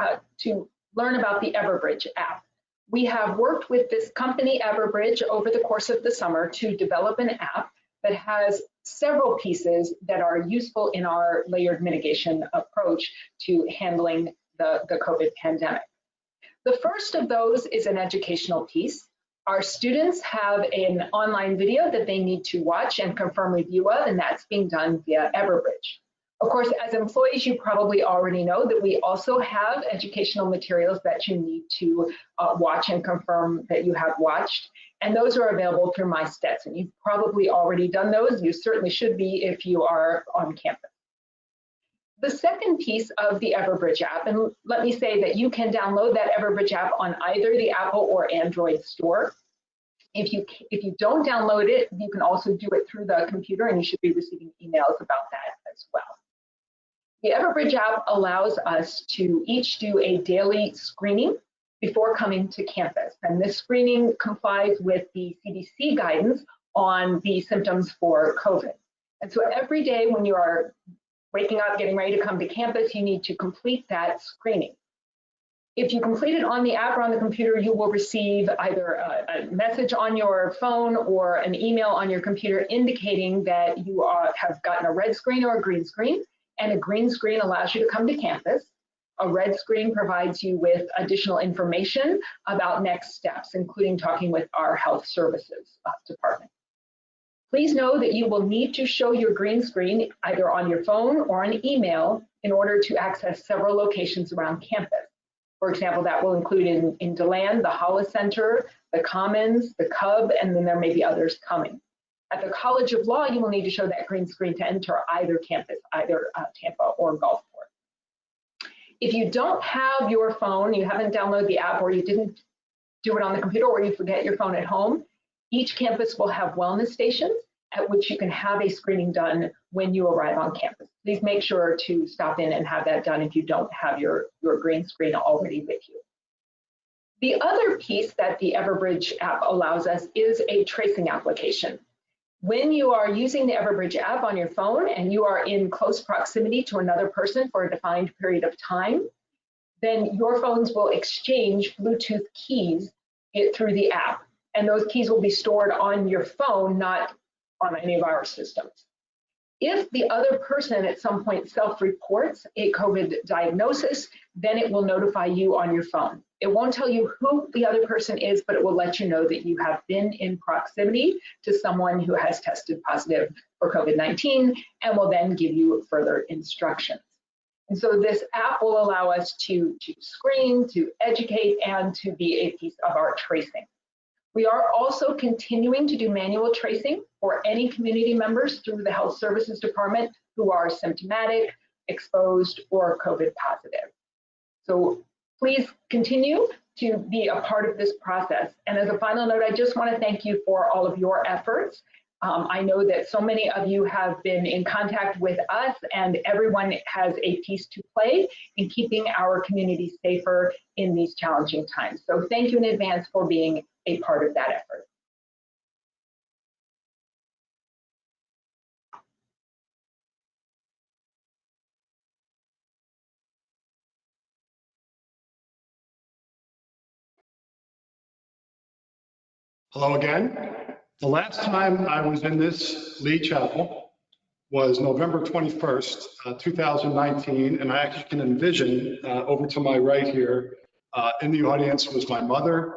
learn about the Everbridge app. We have worked with this company, Everbridge, over the course of the summer to develop an app that has several pieces that are useful in our layered mitigation approach to handling the COVID pandemic. The first of those is an educational piece. Our students have an online video that they need to watch and confirm review of, and that's being done via Everbridge. Of course, as employees, you probably already know that we also have educational materials that you need to watch and confirm that you have watched, and those are available through My Stetson. You've probably already done those. You certainly should be if you are on campus. The second piece of the Everbridge app, and let me say that you can download that Everbridge app on either the Apple or Android store. If you don't download it, you can also do it through the computer, and you should be receiving emails about that as well. The Everbridge app allows us to each do a daily screening before coming to campus, and this screening complies with the CDC guidance on the symptoms for COVID. And so every day when you are waking up, getting ready to come to campus, you need to complete that screening. If you complete it on the app or on the computer, you will receive either a message on your phone or an email on your computer indicating that you have gotten a red screen or a green screen, and a green screen allows you to come to campus. A red screen provides you with additional information about next steps, including talking with our health services department. Please know that you will need to show your green screen either on your phone or on email in order to access several locations around campus. For example, that will include in DeLand, the Hollis Center, the Commons, the Cub, and then there may be others coming. At the College of Law, you will need to show that green screen to enter either campus, either Tampa or Gulfport. If you don't have your phone, you haven't downloaded the app, or you didn't do it on the computer, or you forget your phone at home, each campus will have wellness stations at which you can have a screening done when you arrive on campus. Please make sure to stop in and have that done if you don't have your green screen already with you. The other piece that the Everbridge app allows us is a tracing application. When you are using the Everbridge app on your phone and you are in close proximity to another person for a defined period of time, then your phones will exchange Bluetooth keys through the app. And those keys will be stored on your phone, not on any of our systems. If the other person at some point self-reports a COVID diagnosis, then it will notify you on your phone. It won't tell you who the other person is, but it will let you know that you have been in proximity to someone who has tested positive for COVID-19 and will then give you further instructions. And so this app will allow us to screen, to educate, and to be a piece of our tracing. We are also continuing to do manual tracing for any community members through the health services department who are symptomatic, exposed, or COVID positive. So please continue to be a part of this process. And as a final note, I just want to thank you for all of your efforts. I know that so many of you have been in contact with us, and everyone has a piece to play in keeping our community safer in these challenging times. So thank you in advance for being a part of that effort. Hello again. The last time I was in this Lee Chapel was November 21st, 2019, and I actually can envision over to my right here in the audience was my mother,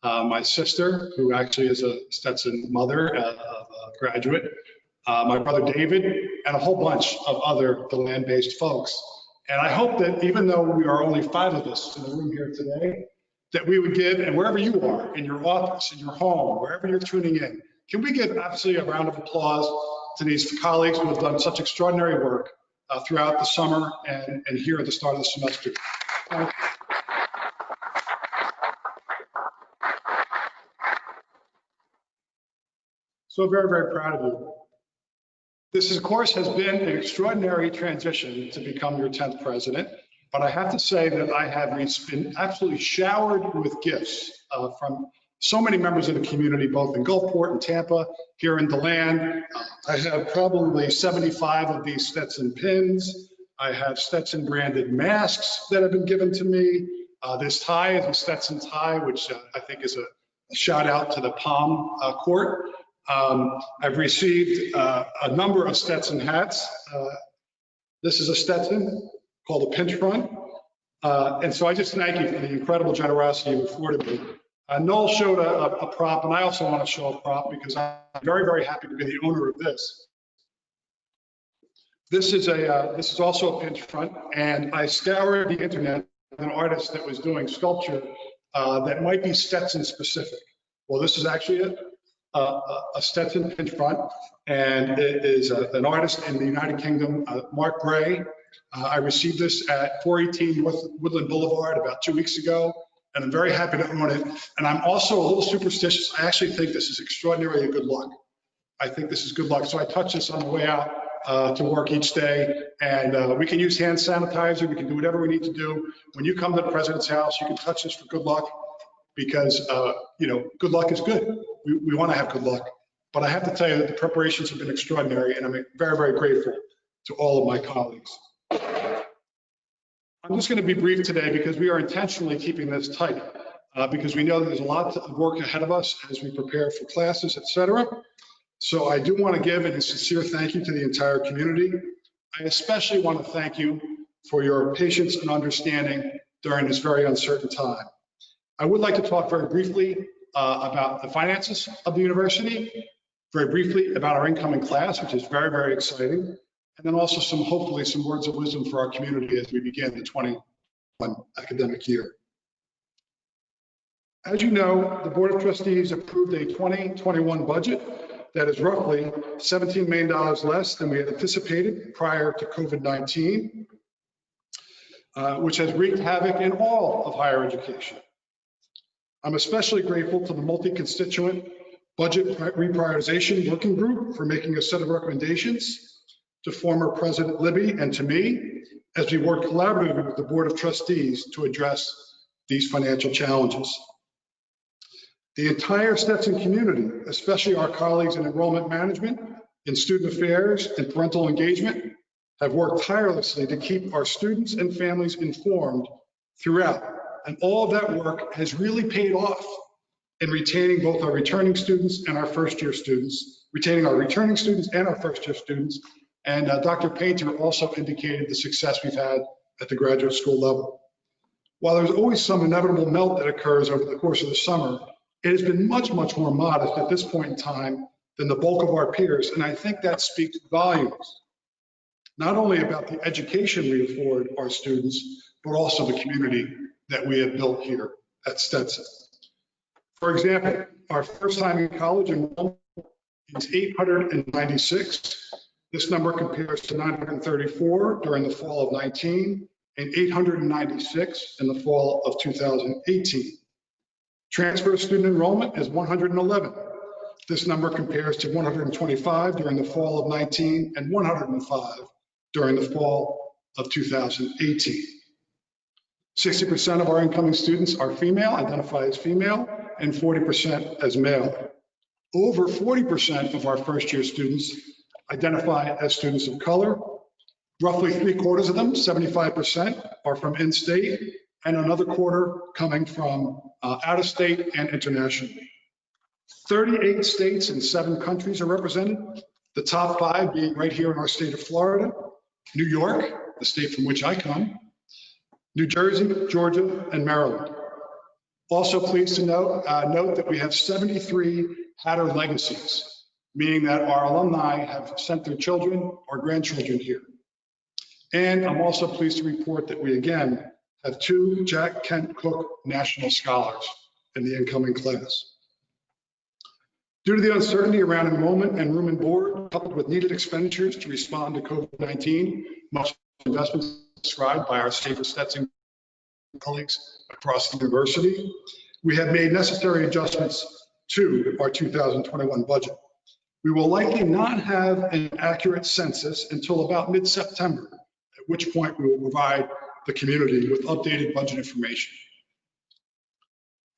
my sister, who actually is a Stetson mother, a graduate, my brother David, and a whole bunch of other DeLand-based folks. And I hope that even though we are only 5 of us in the room here today, that we would give, and wherever you are, in your office, in your home, wherever you're tuning in, can we give absolutely a round of applause to these colleagues who have done such extraordinary work throughout the summer and here at the start of the semester. Thank you. So very, very proud of you. This, of course, has been an extraordinary transition to become your 10th president. But I have to say that I have been absolutely showered with gifts from so many members of the community, both in Gulfport and Tampa, here in DeLand. I have probably 75 of these Stetson pins. I have Stetson branded masks that have been given to me. This tie is a Stetson tie, which I think is a shout out to the Palm Court. I've received a number of Stetson hats. This is a Stetson called a pinch front. And so I just thank you for the incredible generosity you afforded me. Noel showed a prop, and I also want to show a prop because I'm very, very happy to be the owner of this. This is also a pinch front, and I scoured the internet with an artist that was doing sculpture that might be Stetson specific. Well, this is actually a Stetson pinch front, and it is an artist in the United Kingdom, Mark Gray. I received this at 418 North Woodland Boulevard about 2 weeks ago, and I'm very happy to own it. And I'm also a little superstitious. I actually think this is extraordinarily good luck. I think this is good luck. So I touch this on the way out to work each day, and we can use hand sanitizer. We can do whatever we need to do. When you come to the president's house, you can touch this for good luck because, you know, good luck is good. We want to have good luck. But I have to tell you that the preparations have been extraordinary, and I'm very, very grateful to all of my colleagues. I'm just going to be brief today because we are intentionally keeping this tight because we know that there's a lot of work ahead of us as we prepare for classes, et cetera. So I do want to give a sincere thank you to the entire community. I especially want to thank you for your patience and understanding during this very uncertain time. I would like to talk very briefly about the finances of the university, very briefly about our incoming class, which is very, very exciting, and then also hopefully some words of wisdom for our community as we begin the 21 academic year. As you know, the Board of Trustees approved a 2021 budget that is roughly $17 million less than we had anticipated prior to COVID-19, which has wreaked havoc in all of higher education. I'm especially grateful to the multi-constituent budget reprioritization working group for making a set of recommendations, to former President Libby and to me, as we work collaboratively with the Board of Trustees to address these financial challenges. The entire Stetson community, especially our colleagues in enrollment management, in student affairs, and parental engagement, have worked tirelessly to keep our students and families informed throughout. And all of that work has really paid off in retaining both our returning students and our first-year students, retaining our returning students and our first-year students. And Dr. Painter also indicated the success we've had at the graduate school level. While there's always some inevitable melt that occurs over the course of the summer, it has been much, much more modest at this point in time than the bulk of our peers. And I think that speaks volumes, not only about the education we afford our students, but also the community that we have built here at Stetson. For example, our first time in college enrollment is 896. This number compares to 934 during the fall of 19 and 896 in the fall of 2018. Transfer student enrollment is 111. This number compares to 125 during the fall of 19 and 105 during the fall of 2018. 60% of our incoming students are female, identify as female, and 40% as male. Over 40% of our first-year students identify as students of color. Roughly 3/4 of them, 75%, are from in-state, and another quarter coming from out of state and internationally. 38 states and 7 countries are represented, the top 5 being right here in our state of Florida, New York, the state from which I come, New Jersey, Georgia, and Maryland. Also pleased to note that we have 73 Hatter legacies, meaning that our alumni have sent their children or grandchildren here. And I'm also pleased to report that we again have 2 Jack Kent Cooke National Scholars in the incoming class. Due to the uncertainty around enrollment and room and board, coupled with needed expenditures to respond to COVID-19, much investments described by our Safer Stetson colleagues across the university, we have made necessary adjustments to our 2021 budget. We will likely not have an accurate census until about mid-September, at which point we will provide the community with updated budget information.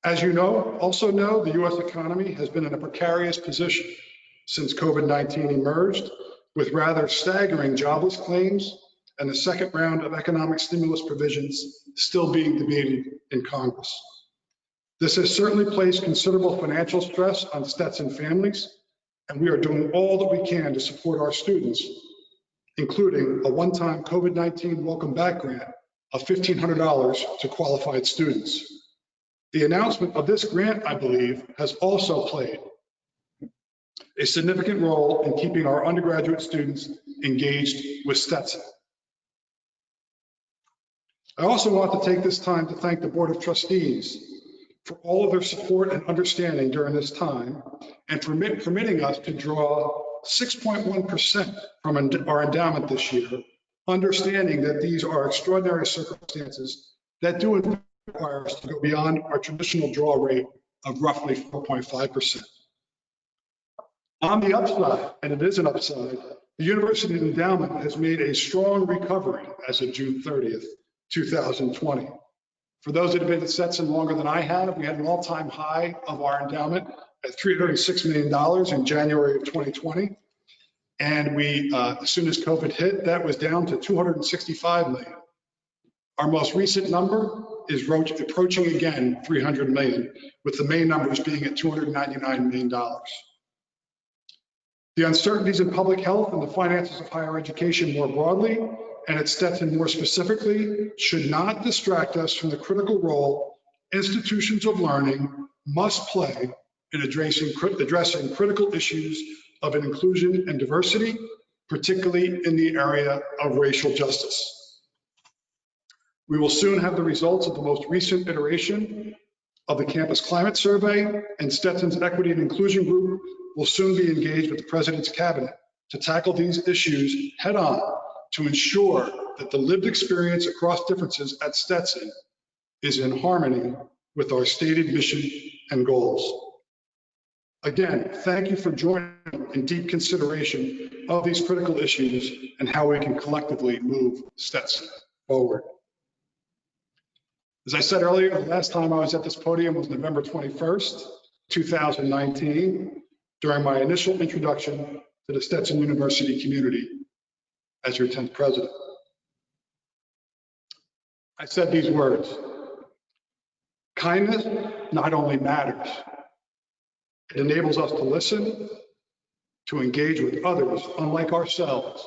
As you also know, the U.S. economy has been in a precarious position since COVID-19 emerged, with rather staggering jobless claims and the second round of economic stimulus provisions still being debated in Congress. This has certainly placed considerable financial stress on Stetson families, and we are doing all that we can to support our students, including a one-time COVID-19 welcome back grant of $1,500 to qualified students. The announcement of this grant, I believe, has also played a significant role in keeping our undergraduate students engaged with Stetson. I also want to take this time to thank the Board of Trustees for all of their support and understanding during this time, and for permitting us to draw 6.1% from our endowment this year, understanding that these are extraordinary circumstances that do require us to go beyond our traditional draw rate of roughly 4.5%. On the upside, and it is an upside, the university endowment has made a strong recovery as of June 30th, 2020. For those that have been at Stetson longer than I have, we had an all-time high of our endowment at $306 million in January of 2020. And we, as soon as COVID hit, that was down to $265 million. Our most recent number is approaching again $300 million, with the main numbers being at $299 million. The uncertainties in public health and the finances of higher education more broadly, and at Stetson more specifically, should not distract us from the critical role institutions of learning must play in addressing critical issues of inclusion and diversity, particularly in the area of racial justice. We will soon have the results of the most recent iteration of the Campus Climate Survey, and Stetson's Equity and Inclusion Group will soon be engaged with the President's Cabinet to tackle these issues head on to ensure that the lived experience across differences at Stetson is in harmony with our stated mission and goals. Again, thank you for joining in deep consideration of these critical issues and how we can collectively move Stetson forward. As I said earlier, the last time I was at this podium was November 21st, 2019, during my initial introduction to the Stetson University community as your 10th president. I said these words: kindness not only matters, it enables us to listen, to engage with others unlike ourselves,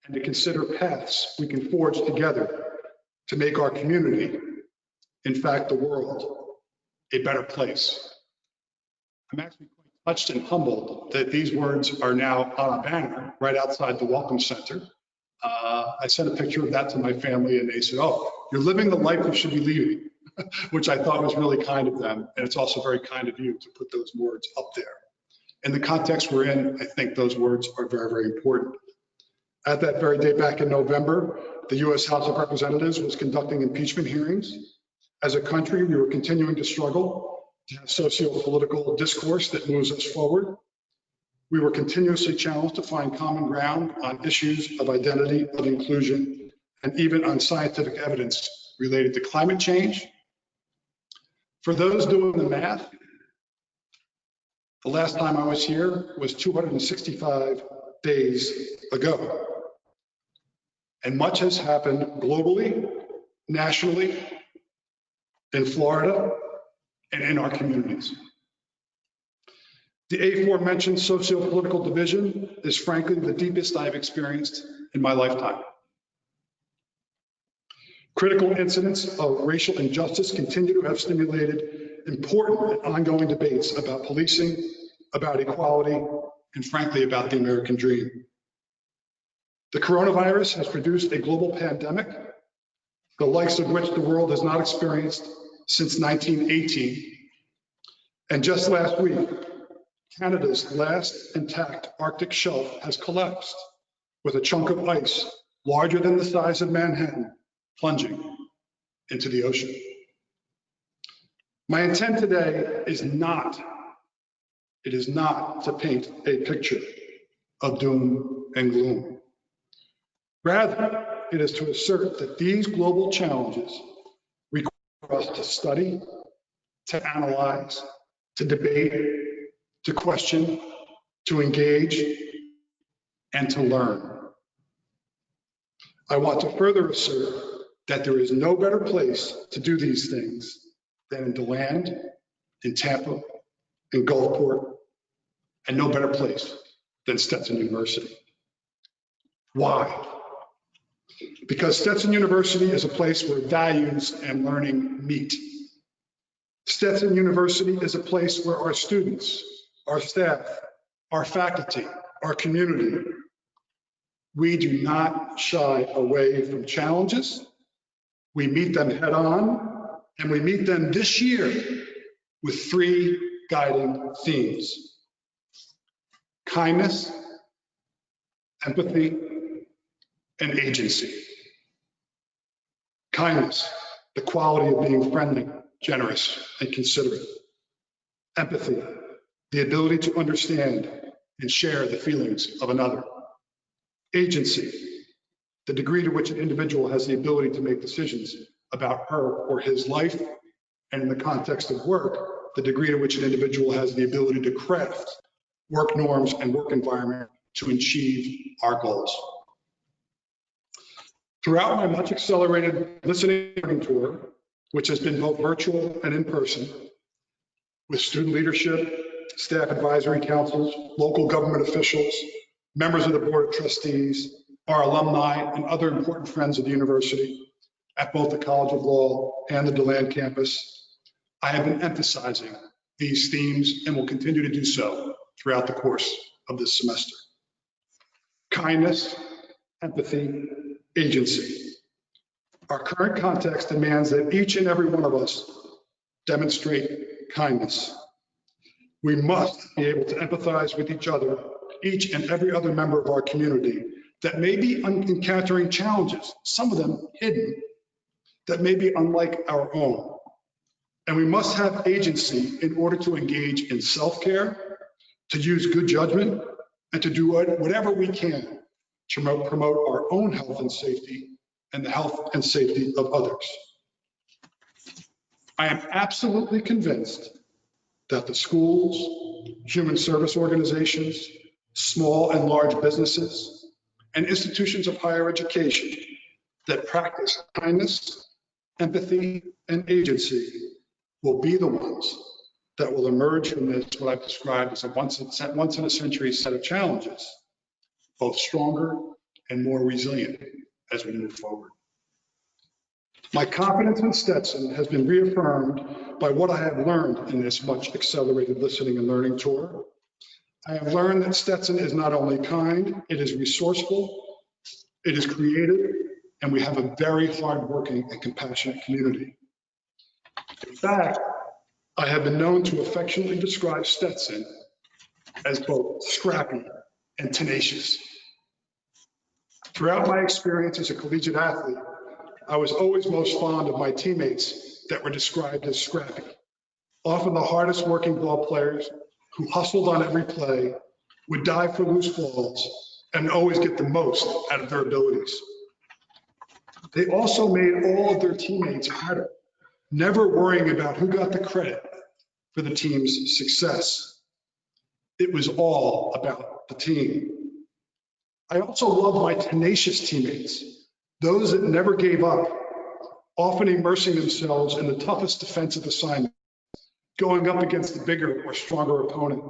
and to consider paths we can forge together to make our community, in fact, the world, a better place. I'm actually quite touched and humbled that these words are now on a banner right outside the Welcome Center. I sent a picture of that to my family and they said, "Oh, you're living the life you should be leading," which I thought was really kind of them. And it's also very kind of you to put those words up there. In the context we're in, I think those words are very, very important. At that very day back in November, the U.S. House of Representatives was conducting impeachment hearings. As a country, we were continuing to struggle to have socio-political discourse that moves us forward. We were continuously challenged to find common ground on issues of identity, of inclusion, and even on scientific evidence related to climate change. For those doing the math, the last time I was here was 265 days ago. And much has happened globally, nationally, in Florida, and in our communities. The aforementioned socio-political division is frankly the deepest I've experienced in my lifetime. Critical incidents of racial injustice continue to have stimulated important and ongoing debates about policing, about equality, and frankly, about the American dream. The coronavirus has produced a global pandemic, the likes of which the world has not experienced since 1918. And just last week, Canada's last intact Arctic shelf has collapsed with a chunk of ice larger than the size of Manhattan plunging into the ocean. My intent today is not to paint a picture of doom and gloom. Rather, it is to assert that these global challenges require us to study, to analyze, to debate, to question, to engage, and to learn. I want to further assert that there is no better place to do these things than in DeLand, in Tampa, in Gulfport, and no better place than Stetson University. Why? Because Stetson University is a place where values and learning meet. Stetson University is a place where our students, our staff, our faculty, our community, we do not shy away from challenges. We meet them head on, and we meet them this year with 3 guiding themes: kindness, empathy, and agency. Kindness, the quality of being friendly, generous, and considerate. Empathy, the ability to understand and share the feelings of another. Agency, the degree to which an individual has the ability to make decisions about her or his life, and in the context of work, the degree to which an individual has the ability to craft work norms and work environment to achieve our goals. Throughout my much accelerated listening tour, which has been both virtual and in person, with student leadership, staff advisory councils, local government officials, members of the Board of Trustees, our alumni, and other important friends of the university at both the College of Law and the DeLand campus, I have been emphasizing these themes and will continue to do so throughout the course of this semester. Kindness, empathy, agency. Our current context demands that each and every one of us demonstrate kindness. We must be able to empathize with each other, each and every other member of our community that may be encountering challenges, some of them hidden, that may be unlike our own. And we must have agency in order to engage in self-care, to use good judgment, and to do whatever we can to promote our own health and safety and the health and safety of others. I am absolutely convinced that the schools, human service organizations, small and large businesses, and institutions of higher education that practice kindness, empathy, and agency will be the ones that will emerge from this, what I've described as a once in a century set of challenges, both stronger and more resilient as we move forward. My confidence in Stetson has been reaffirmed by what I have learned in this much accelerated listening and learning tour. I have learned that Stetson is not only kind, it is resourceful, it is creative, and we have a very hardworking and compassionate community. In fact, I have been known to affectionately describe Stetson as both scrappy and tenacious. Throughout my experience as a collegiate athlete, I was always most fond of my teammates that were described as scrappy, often the hardest working ball players who hustled on every play, would dive for loose balls, and always get the most out of their abilities. They also made all of their teammates better, never worrying about who got the credit for the team's success. It was all about the team. I also loved my tenacious teammates, those that never gave up, often immersing themselves in the toughest defensive assignment, going up against the bigger or stronger opponent,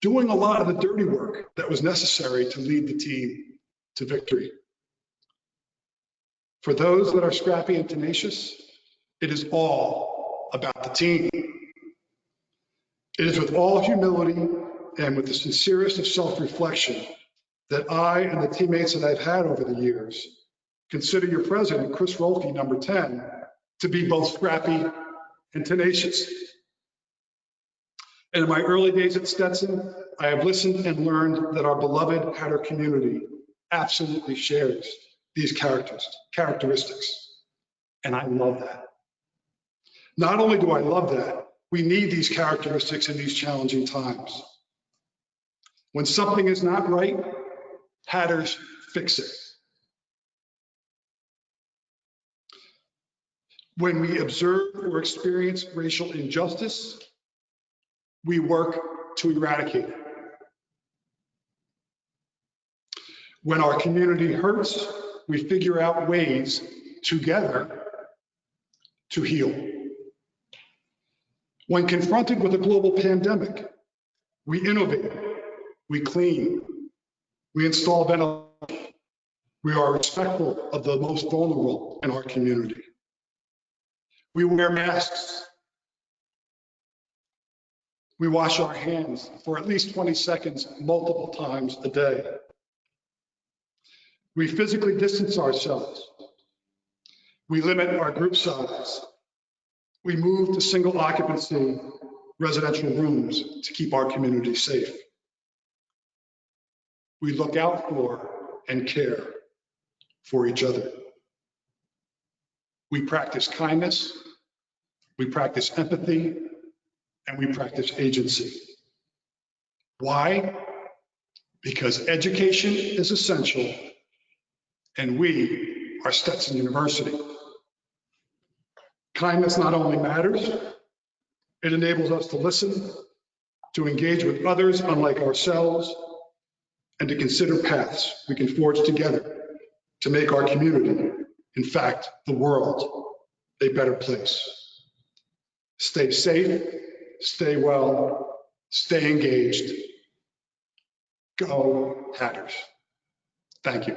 doing a lot of the dirty work that was necessary to lead the team to victory. For those that are scrappy and tenacious, it is all about the team. It is with all humility and with the sincerest of self-reflection that I and the teammates that I've had over the years consider your president, Chris Rolfe, number 10, to be both scrappy and tenacious. And in my early days at Stetson, I have listened and learned that our beloved Hatter community absolutely shares these characteristics. And I love that. Not only do I love that, we need these characteristics in these challenging times. When something is not right, Hatters fix it. When we observe or experience racial injustice, we work to eradicate it. When our community hurts, we figure out ways together to heal. When confronted with a global pandemic, we innovate, we clean, we install ventilation. We are respectful of the most vulnerable in our community. We wear masks. We wash our hands for at least 20 seconds, multiple times a day. We physically distance ourselves. We limit our group size. We move to single occupancy residential rooms to keep our community safe. We look out for and care for each other. We practice kindness, we practice empathy, and we practice agency. Why? Because education is essential, and we are Stetson University. Kindness not only matters, it enables us to listen, to engage with others unlike ourselves, and to consider paths we can forge together to make our community, in fact, the world, a better place. Stay safe, stay well, Stay engaged. Go Hatters. Thank you.